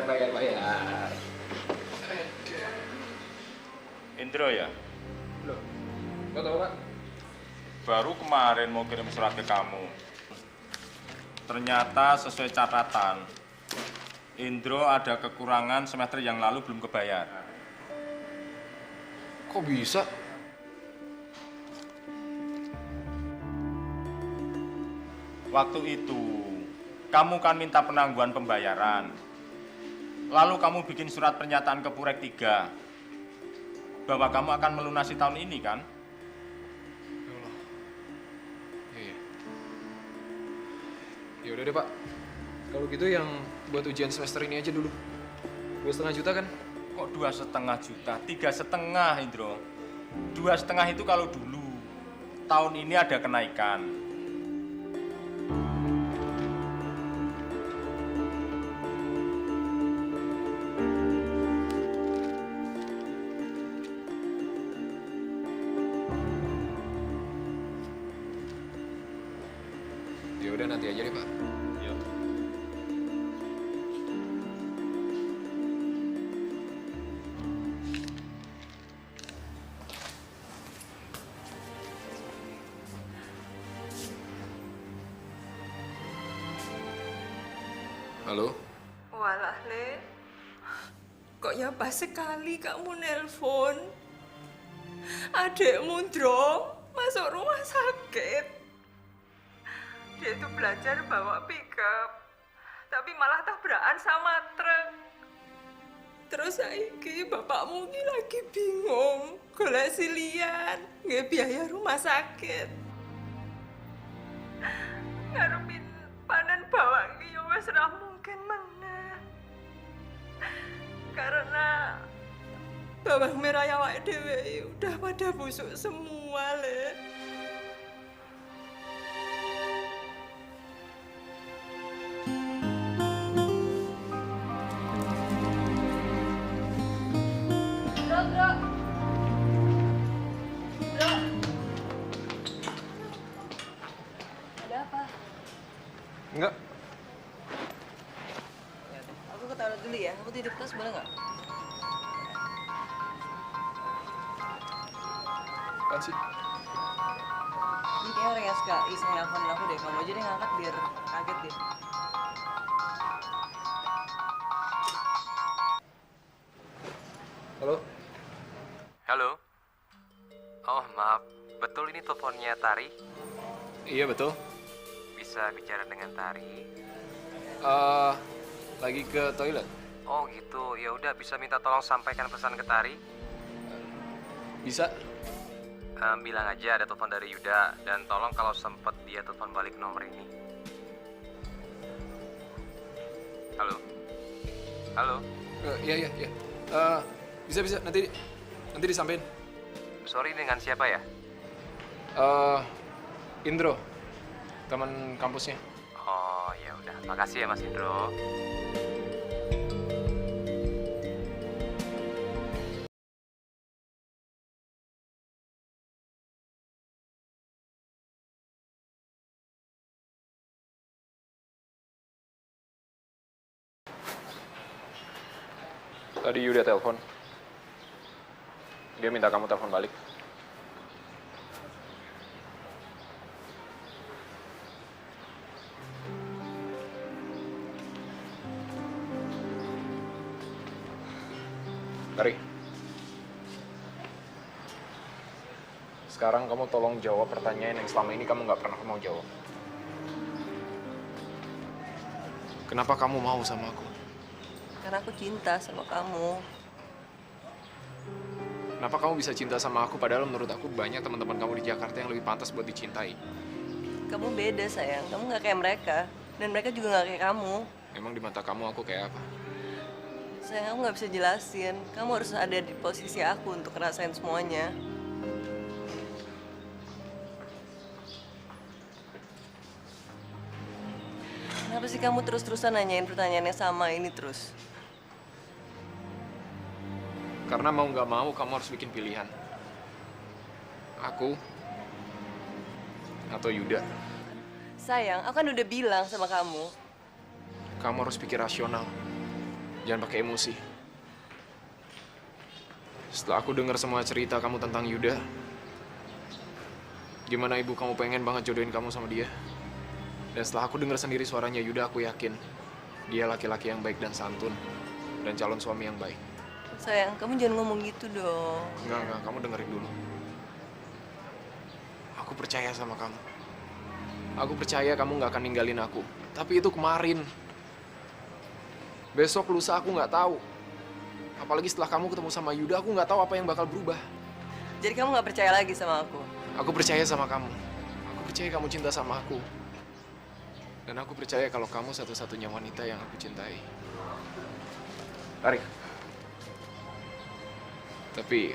Bayar. Indro ya? Loh, kok tahu Pak? Baru kemarin mau kirim surat ke kamu. Ternyata sesuai catatan, Indro ada kekurangan semester yang lalu belum kebayar. Kok bisa? Waktu itu, kamu kan minta penangguhan pembayaran. Lalu kamu bikin surat pernyataan ke Purek 3 bahwa kamu akan melunasi tahun ini kan? Iya. Ya udah deh Pak. Kalau gitu yang buat ujian semester ini aja dulu. 2,5 juta kan? Kok 2,5 juta? 3,5 Indro. 2,5 itu kalau dulu. Tahun ini ada kenaikan. udah nanti aja deh, Pak. Yuk. Halo? Walah, Le. Kok nyapa sekali kamu nelpon? Adekmu Ndro masuk rumah sakit. Dia itu belajar bawa pickup, tapi malah tabrakan sama truk. Terus saiki bapakmu ini lagi bingung, golek silian, nggak biaya rumah sakit. Ngarepin panen bawang iki ya wis ora mungkin meneh. Karena bawang merah yang awake dhewe udah pada busuk semua, Le. Bro. Ada apa? Enggak. Aku ke toilet dulu ya. Aku titip tas boleh nggak? Apaan sih? Ini kayaknya orang yang suka iseng nelfonin aku deh. Kamu aja deh ngangkat biar kaget deh. Halo? Halo. Oh, maaf. Betul ini teleponnya Tari? Iya, betul. Bisa bicara dengan Tari? Lagi ke toilet. Oh, gitu. Ya udah, bisa minta tolong sampaikan pesan ke Tari? Bisa? Bilang aja ada telepon dari Yuda dan tolong kalau sempet dia telepon balik nomor ini. Halo. Halo. Iya. Bisa. Nanti disampein. Sorry, dengan siapa ya? Indro, teman kampusnya. Oh, ya udah. Makasih ya, Mas Indro. Tadi Yuda telepon. Dia minta kamu telepon balik. Tari. Sekarang kamu tolong jawab pertanyaan yang selama ini kamu nggak pernah mau jawab. Kenapa kamu mau sama aku? Karena aku cinta sama kamu. Kenapa kamu bisa cinta sama aku padahal menurut aku banyak teman-teman kamu di Jakarta yang lebih pantas buat dicintai? Kamu beda sayang, kamu nggak kayak mereka. Dan mereka juga nggak kayak kamu. Emang di mata kamu aku kayak apa? Sayang, aku nggak bisa jelasin. Kamu harus ada di posisi aku untuk ngerasain semuanya. Kenapa sih kamu terus-terusan nanyain pertanyaan yang sama ini terus? Karena mau nggak mau kamu harus bikin pilihan. Aku atau Yuda. Sayang, aku kan udah bilang sama kamu. Kamu harus pikir rasional. Jangan pakai emosi. Setelah aku dengar semua cerita kamu tentang Yuda, gimana ibu kamu pengen banget jodohin kamu sama dia. Dan setelah aku dengar sendiri suaranya Yuda, aku yakin dia laki-laki yang baik dan santun dan calon suami yang baik. Sayang, kamu jangan ngomong gitu dong. Enggak, kamu dengerin dulu. Aku percaya sama kamu. Aku percaya kamu nggak akan ninggalin aku. Tapi itu kemarin. Besok lusa aku nggak tahu. Apalagi setelah kamu ketemu sama Yuda, aku nggak tahu apa yang bakal berubah. Jadi kamu nggak percaya lagi sama aku? Aku percaya sama kamu. Aku percaya kamu cinta sama aku. Dan aku percaya kalau kamu satu-satunya wanita yang aku cintai. Tarik. Tapi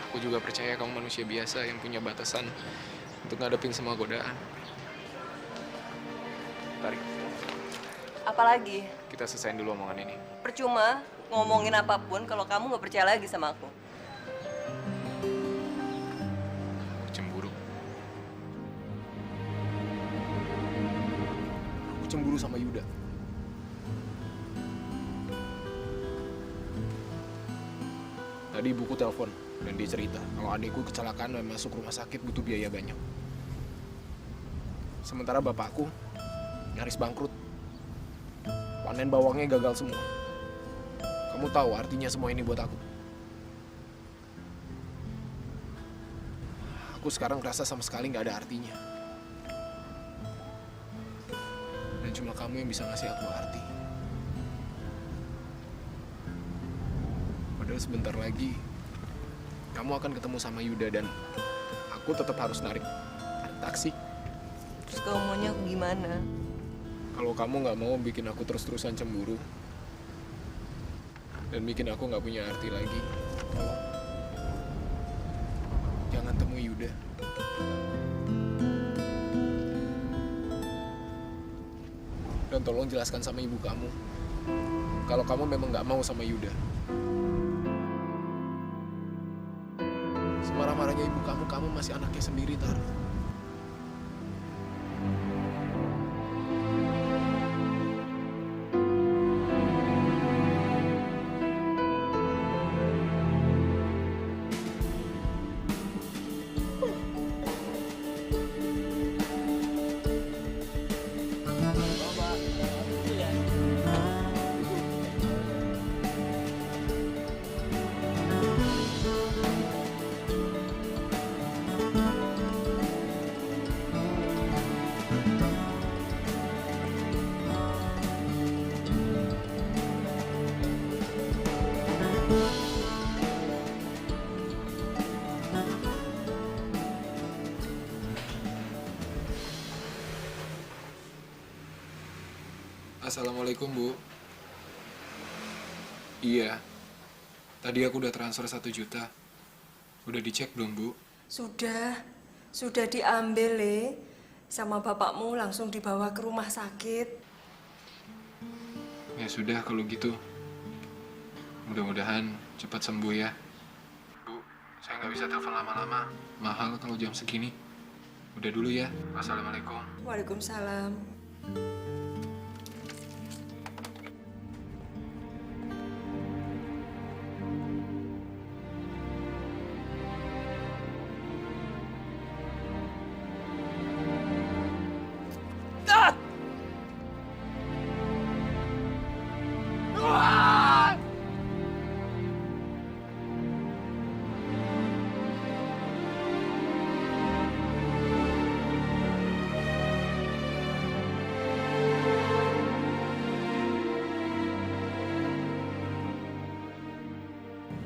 aku juga percaya kamu manusia biasa yang punya batasan untuk ngadepin semua godaan. Tarik. Apalagi? Kita selesaiin dulu omongan ini. Percuma ngomongin apapun kalau kamu nggak percaya lagi sama aku. Cemburu. sama Yuda. Tadi ibuku telepon dan dia cerita kalau adikku kecelakaan dan masuk rumah sakit butuh biaya banyak. Sementara bapakku nyaris bangkrut. Panen bawangnya gagal semua. Kamu tahu artinya semua ini buat aku? Aku sekarang ngerasa sama sekali nggak ada artinya. Dan cuma kamu yang bisa ngasih aku arti. Padahal sebentar lagi kamu akan ketemu sama Yuda dan aku tetap harus narik taksi. Terus kamu maunya aku gimana? Kalau kamu nggak mau bikin aku terus-terusan cemburu dan bikin aku nggak punya arti lagi, tolong jangan temui Yuda. Dan tolong jelaskan sama ibu kamu kalau kamu memang nggak mau sama Yuda. Semarah-marahnya ibu kamu masih anaknya sendiri, Tar. Assalamualaikum, Bu. Iya, tadi aku udah transfer 1 juta. Udah dicek belum, Bu? Sudah diambil, Le. Sama bapakmu langsung dibawa ke rumah sakit. Ya sudah, kalau gitu. Mudah-mudahan cepat sembuh ya. Bu, saya nggak bisa telepon lama-lama. Mahal kalau jam segini. Udah dulu ya. Wassalamualaikum. Waalaikumsalam.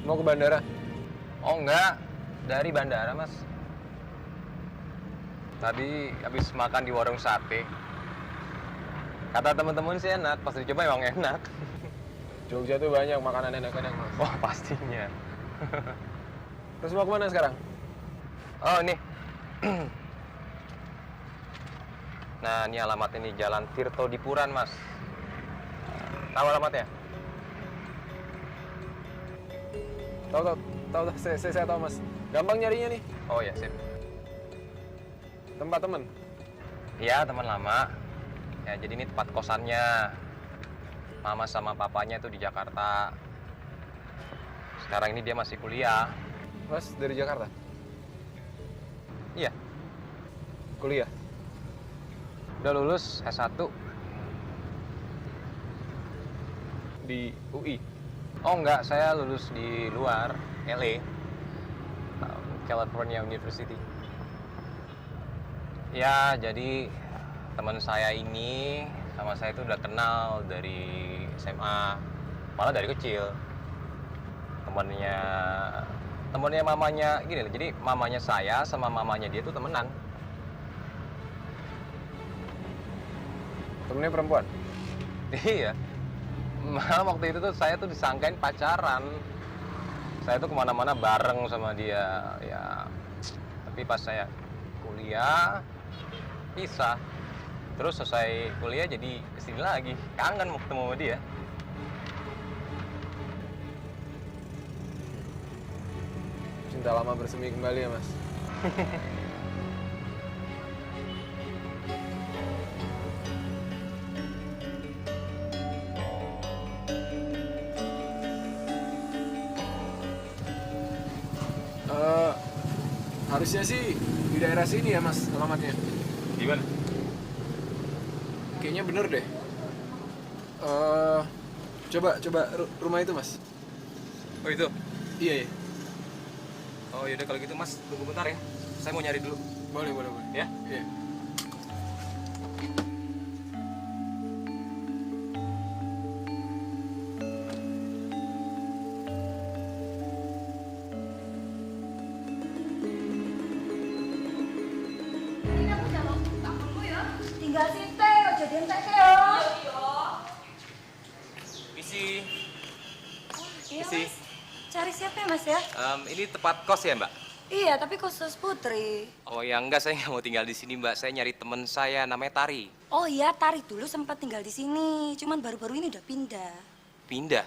Mau ke bandara? Oh enggak, dari bandara mas. Tadi habis makan di warung sate. Kata teman-teman sih enak, pas dicoba emang enak. Jogja tuh banyak makanan enak-enak, Mas. Wah pastinya. Terus mau kemana sekarang? Oh ini. Nah ini alamatnya nih, Jalan Tirto Dipuran mas. Tahu alamatnya? Tahu, saya tahu mas. Gampang nyarinya nih. Oh ya sip. Tempat temen? Iya teman lama. Ya jadi ini tempat kosannya. Mama sama papanya itu di Jakarta. Sekarang ini dia masih kuliah. Mas dari Jakarta? Iya. Kuliah? Udah lulus S1. Di UI? Oh enggak, saya lulus di luar, LA, California University. Ya, jadi teman saya ini sama saya itu udah kenal dari SMA, malah dari kecil. Temennya mamanya, gini loh, jadi mamanya saya sama mamanya dia tuh temenan. Temennya perempuan? Iya. Malah waktu itu tuh saya tuh disangkain pacaran. Saya tuh kemana-mana bareng sama dia, ya. Tapi pas saya kuliah, pisah. Terus selesai kuliah jadi kesini lagi, kangen mau ketemu sama dia. Cinta lama bersemi kembali ya mas. Harusnya sih di daerah sini ya mas alamatnya. Gimana? Kayaknya bener deh. Coba rumah itu mas. Oh itu? Iya. Oh yaudah kalau gitu mas tunggu bentar ya. Saya mau nyari dulu. Boleh. Ya? Iya. Tinggal situ, jadi entek yo. Misi. Iya, Misi. Mas. Cari siapa ya, Mas ya? Ini tempat kos ya mbak? Iya, tapi khusus Putri. Oh ya enggak, saya nggak mau tinggal di sini mbak. Saya nyari temen saya namanya Tari. Oh iya, Tari dulu sempat tinggal di sini. Cuman baru-baru ini udah pindah. Pindah?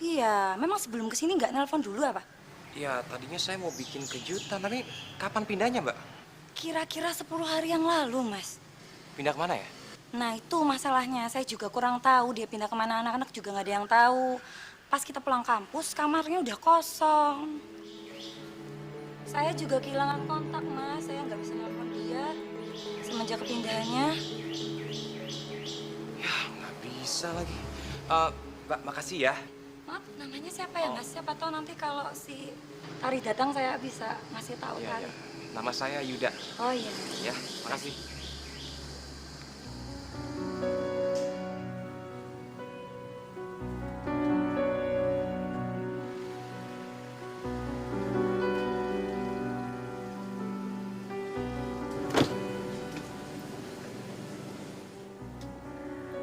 Iya, memang sebelum kesini nggak nelpon dulu apa? Ya tadinya saya mau bikin kejutan, tapi kapan pindahnya mbak? Kira-kira 10 hari yang lalu, Mas. Pindah kemana ya? Nah itu masalahnya, saya juga kurang tahu dia pindah kemana, anak-anak juga nggak ada yang tahu. Pas kita pulang kampus, kamarnya udah kosong. Saya juga kehilangan kontak, Mas. Saya nggak bisa nelfon dia semenjak kepindahannya. Ya nggak bisa lagi. Mbak makasih ya. Maaf, namanya siapa ya, Mas? Siapa tahu nanti kalau si Tari datang saya bisa ngasih tahu Ya, Tari. ya. Nama saya Yuda. Oh iya. Ya, makasih.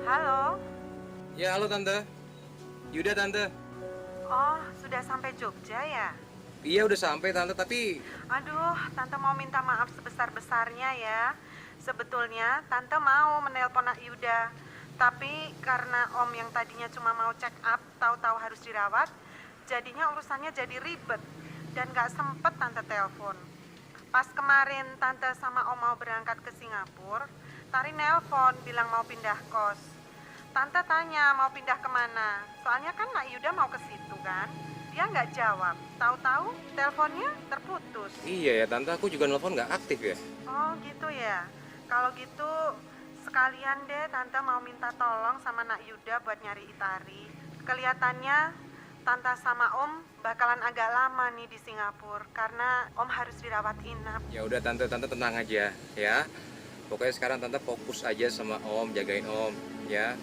Halo. Ya halo tante. Yuda tante. Oh, sudah sampai Jogja ya? Iya udah sampai tante, tapi Aduh, Tante mau minta maaf sebesar-besarnya ya. Sebetulnya Tante mau menelpon Nak Yuda. Tapi karena Om yang tadinya cuma mau check up, tahu-tahu harus dirawat, jadinya urusannya jadi ribet. Dan gak sempet Tante telepon. Pas kemarin Tante sama Om mau berangkat ke Singapura, Tari nelpon bilang mau pindah kos. Tante tanya mau pindah kemana, soalnya kan Nak Yuda mau ke situ kan. Dia nggak jawab, tahu-tahu teleponnya terputus. iya ya tante, aku juga nelfon nggak aktif ya. Oh gitu ya. Kalau gitu sekalian deh Tante mau minta tolong sama Nak Yuda buat nyari Itari. Kelihatannya Tante sama Om bakalan agak lama nih di Singapura karena Om harus dirawat inap. Ya udah tante tenang aja ya. Pokoknya sekarang tante fokus aja sama Om, jagain Om ya.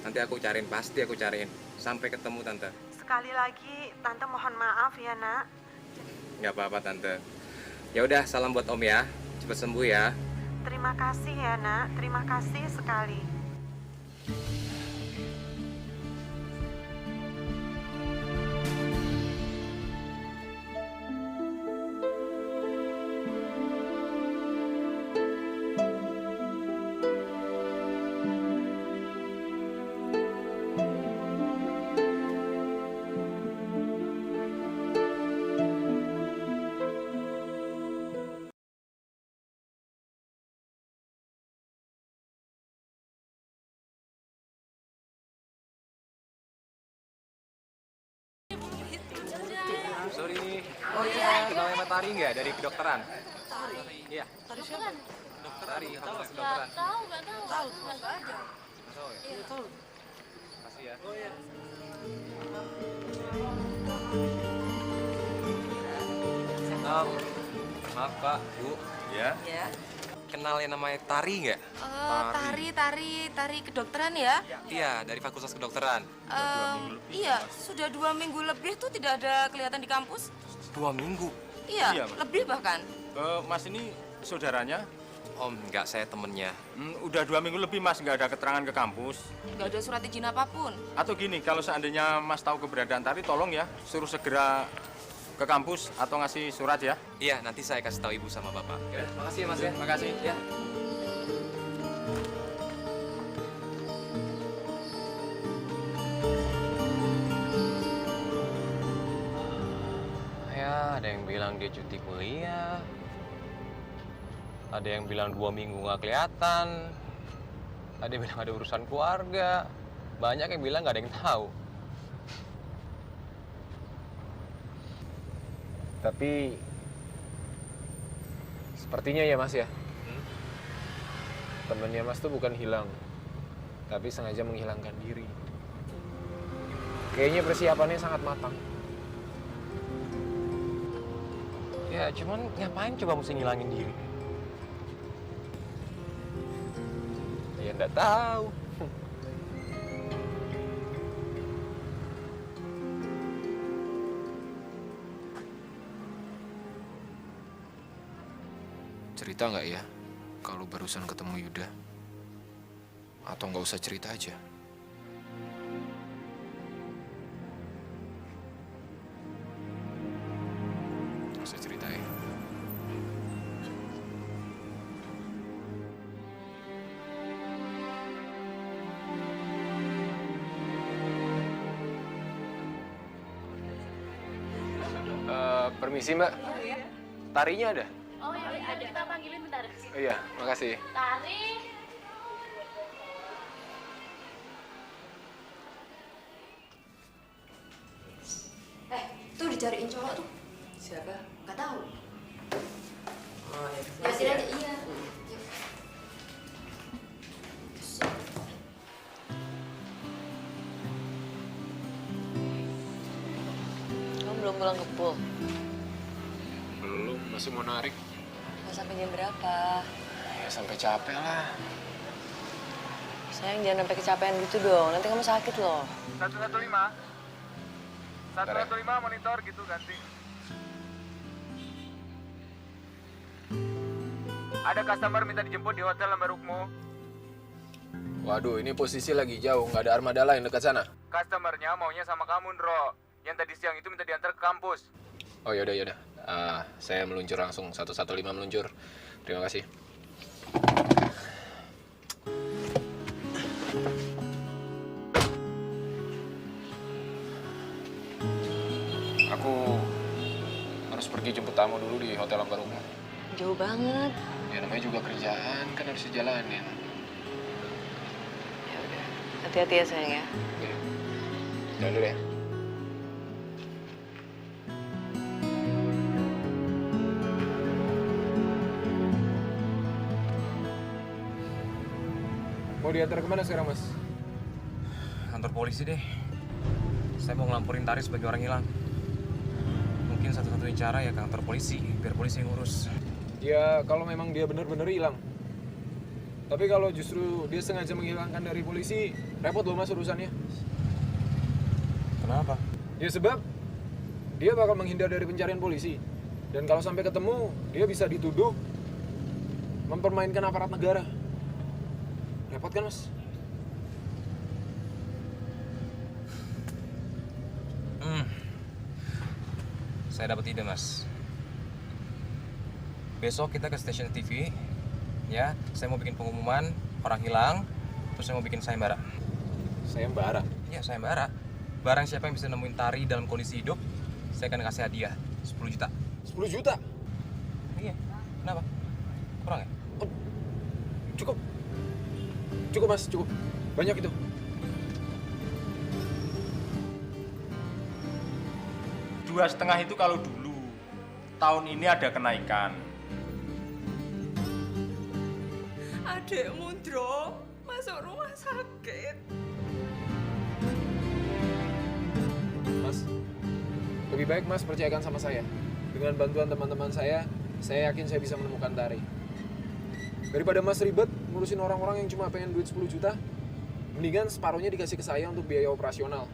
Nanti aku cariin, pasti aku cariin. Sampai ketemu tante. Sekali lagi Tante mohon maaf ya Nak. Nggak apa-apa tante. Ya udah, salam buat Om ya. Cepet sembuh ya. Terima kasih ya Nak, terima kasih sekali. Sorry. Oh iya. Kenal sama Tari nggak dari kedokteran? Iya. Tari siapa? Dokter Tari, fakultas kedokteran. Nggak tahu, nggak ada. Tahu ya? Iya, tahu. Makasih ya. Oh iya. Maaf Pak, Bu. Ya. Ya. Kenal yang namanya Tari nggak? Tari kedokteran ya? Iya, dari fakultas kedokteran. Iya, sudah 2 minggu lebih tuh tidak ada kelihatan di kampus. 2 minggu? Iya, Iya, Mas. lebih bahkan. Mas ini saudaranya? Om, nggak, saya temennya. Udah 2 minggu lebih Mas nggak ada keterangan ke kampus. Nggak ada surat izin apapun. Atau gini, kalau seandainya Mas tahu keberadaan Tari, tolong ya suruh segera ke kampus atau ngasih surat ya. Iya, nanti saya kasih tahu Ibu sama Bapak. Ya, makasih ya Mas ya. Makasih. Ya. Ya, ada yang bilang dia cuti kuliah. Ada yang bilang 2 minggu nggak kelihatan. Ada yang bilang ada urusan keluarga. Banyak yang bilang nggak ada yang tahu. Tapi Sepertinya ya Mas ya. Temennya Mas tuh bukan hilang, tapi sengaja menghilangkan diri. Kayaknya persiapannya sangat matang. Ya, cuman ngapain coba mesti ngilangin diri? Ya nggak tahu. Cerita nggak ya kalau barusan ketemu Yuda? Atau nggak usah cerita aja? Nggak usah cerita ya. Permisi Mbak, tarinya ada? Oh ya, ada, kita panggilin bentar. Oh iya, makasih. Tari. Tuh dicariin cowok tuh. Siapa? Nggak tahu. Oh, ya. Liatin aja, iya. Yuk. Kamu belum pulang ke pool? Belum, masih mau narik. Mau sampai jam berapa? Ya sampai capek lah. Sayang, jangan sampai kecapean gitu dong. Nanti kamu sakit loh. 115. 115 monitor gitu ganti. Ada customer minta dijemput di hotel Lembar Ukmu. Waduh, ini posisi lagi jauh, nggak ada armada lain dekat sana. Customernya maunya sama kamu, Ndro. Yang tadi siang itu minta diantar ke kampus. Oh yaudah, yaudah. Saya meluncur langsung, 115 meluncur. Terima kasih. Aku harus pergi jemput tamu dulu di Hotel Lembar Ukmu. Jauh banget. Ya namanya juga kerjaan, kan harus dijalanin. Ya udah. Hati-hati ya sayang ya. Jalan dulu ya. Mau diantar kemana sekarang, Mas? Kantor polisi deh. Saya mau ngelamporin Tari sebagai orang hilang. Mungkin satu-satunya cara ya ke kantor polisi, biar polisi yang ngurus. Ya, kalau memang dia benar-benar hilang. Tapi kalau justru dia sengaja menghilangkan dari polisi, repot loh Mas urusannya. Kenapa? Ya sebab dia bakal menghindar dari pencarian polisi. Dan kalau sampai ketemu, dia bisa dituduh mempermainkan aparat negara. Repot kan, Mas? Saya dapat ide, Mas. Besok kita ke stasiun TV, ya. Saya mau bikin pengumuman orang hilang, terus saya mau bikin sayembara. Sayembara? Iya, sayembara. Barang siapa yang bisa nemuin Tari dalam kondisi hidup, saya akan kasih hadiah 10 juta. 10 juta? Iya. Kenapa? Kurang ya? Cukup. Cukup, Mas, cukup. Banyak itu. Dua setengah itu kalau dulu. Tahun ini ada kenaikan. Adekmu, Ndro, masuk rumah sakit. Mas, lebih baik Mas percayakan sama saya. Dengan bantuan teman-teman saya yakin saya bisa menemukan Tari. Daripada Mas ribet ngurusin orang-orang yang cuma pengen duit 10 juta, mendingan separuhnya dikasih ke saya untuk biaya operasional.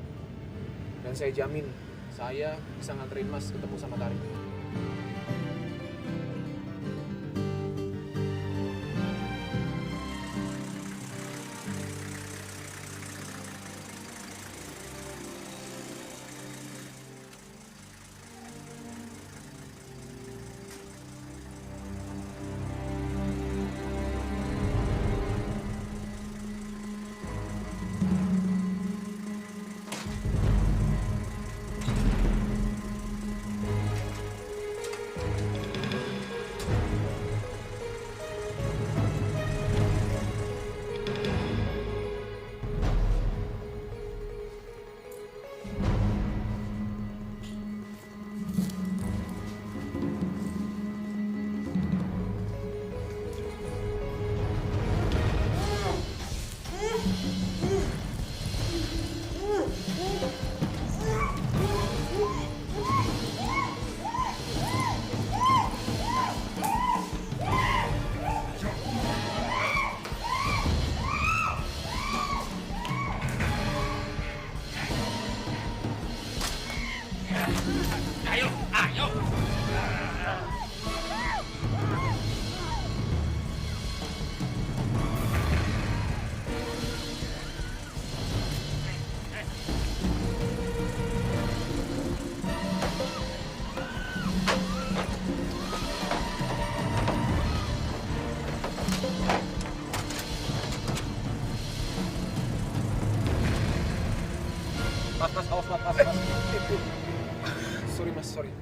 Dan saya jamin, saya bisa nganterin Mas ketemu sama Tari. Ayo, ayo. Mas, awas mas. Sorry mas, sorry.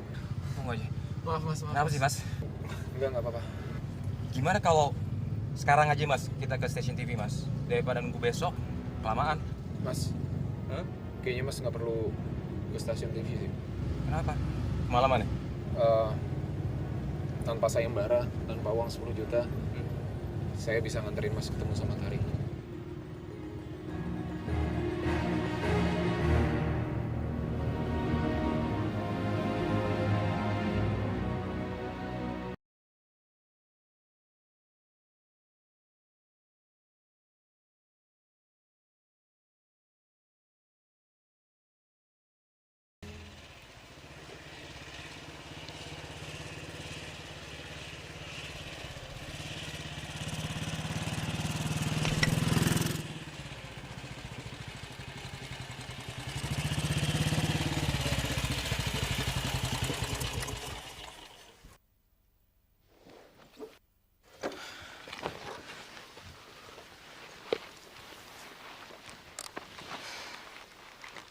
Tunggu aja. Maaf mas, maaf. Kenapa sih mas? Enggak apa-apa. Gimana kalau sekarang aja mas kita ke stasiun TV mas, daripada nunggu besok kelamaan. Mas, kayaknya mas nggak perlu ke stasiun TV sih. Kenapa? Kemalaman ya? Tanpa sayembara, tanpa uang 10 juta, saya bisa nganterin mas ketemu sama Tari.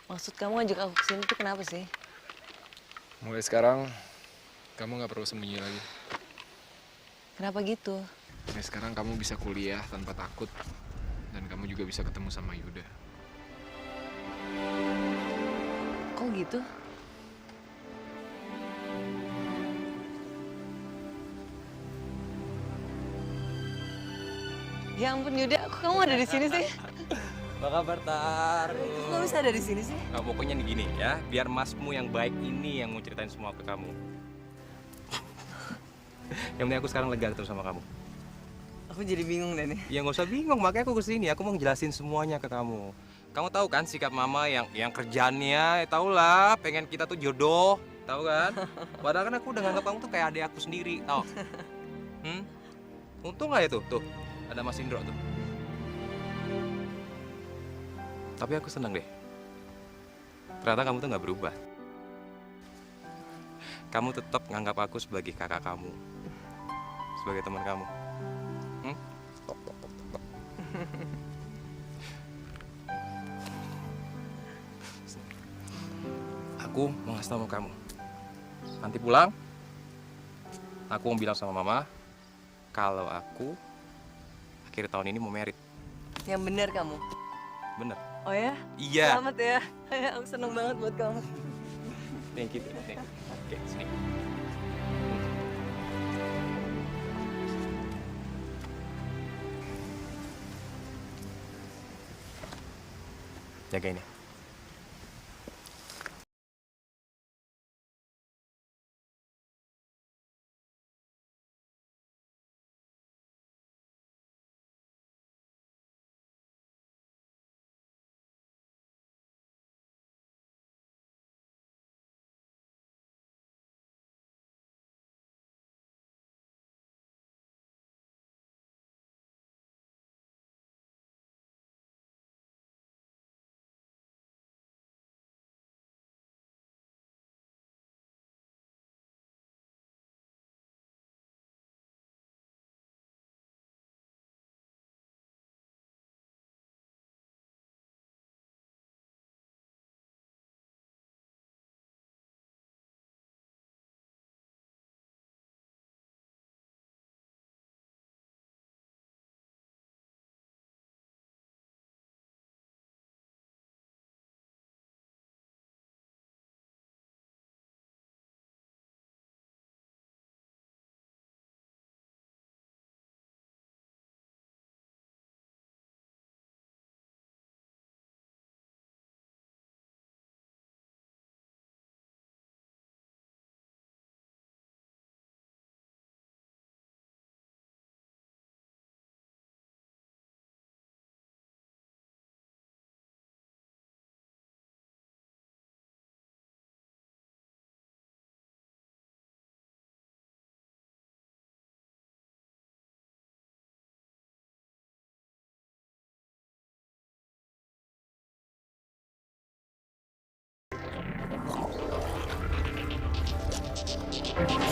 Maksud kamu ngajak aku kesini tuh kenapa sih? Mulai sekarang, kamu nggak perlu sembunyi lagi. Kenapa gitu? Mulai sekarang kamu bisa kuliah tanpa takut, dan kamu juga bisa ketemu sama Yuda. Kok gitu? Ya ampun Yuda, kok kamu ada di sini sih? Apa kabar Tar? Kok bisa ada di sini sih? Nah, pokoknya nih gini ya, biar masmu yang baik ini yang mau ceritain semua ke kamu. Yang penting aku sekarang lega ketemu sama kamu. Aku jadi bingung deh nih. Ya nggak usah bingung, makanya aku kesini. Aku mau ngejelasin semuanya ke kamu. Kamu tahu kan sikap mama yang kerjaannya, tau lah, pengen kita tuh jodoh, tahu kan? Padahal kan aku udah nganggap kamu tuh kayak adik aku sendiri, tau? Untung nggak ya tuh, ada Mas Indro tuh. Tapi aku senang deh. Ternyata kamu tuh nggak berubah. Kamu tetap nganggap aku sebagai kakak kamu, sebagai teman kamu. Aku mau ngasih tahu kamu. Nanti pulang, aku mau bilang sama mama kalau aku akhir tahun ini mau merit. Yang bener kamu? Bener. Oh ya? Iya. Selamat ya. Aku seneng banget buat kamu. Thank you. Oke, sini. Jagain ya. Thank you.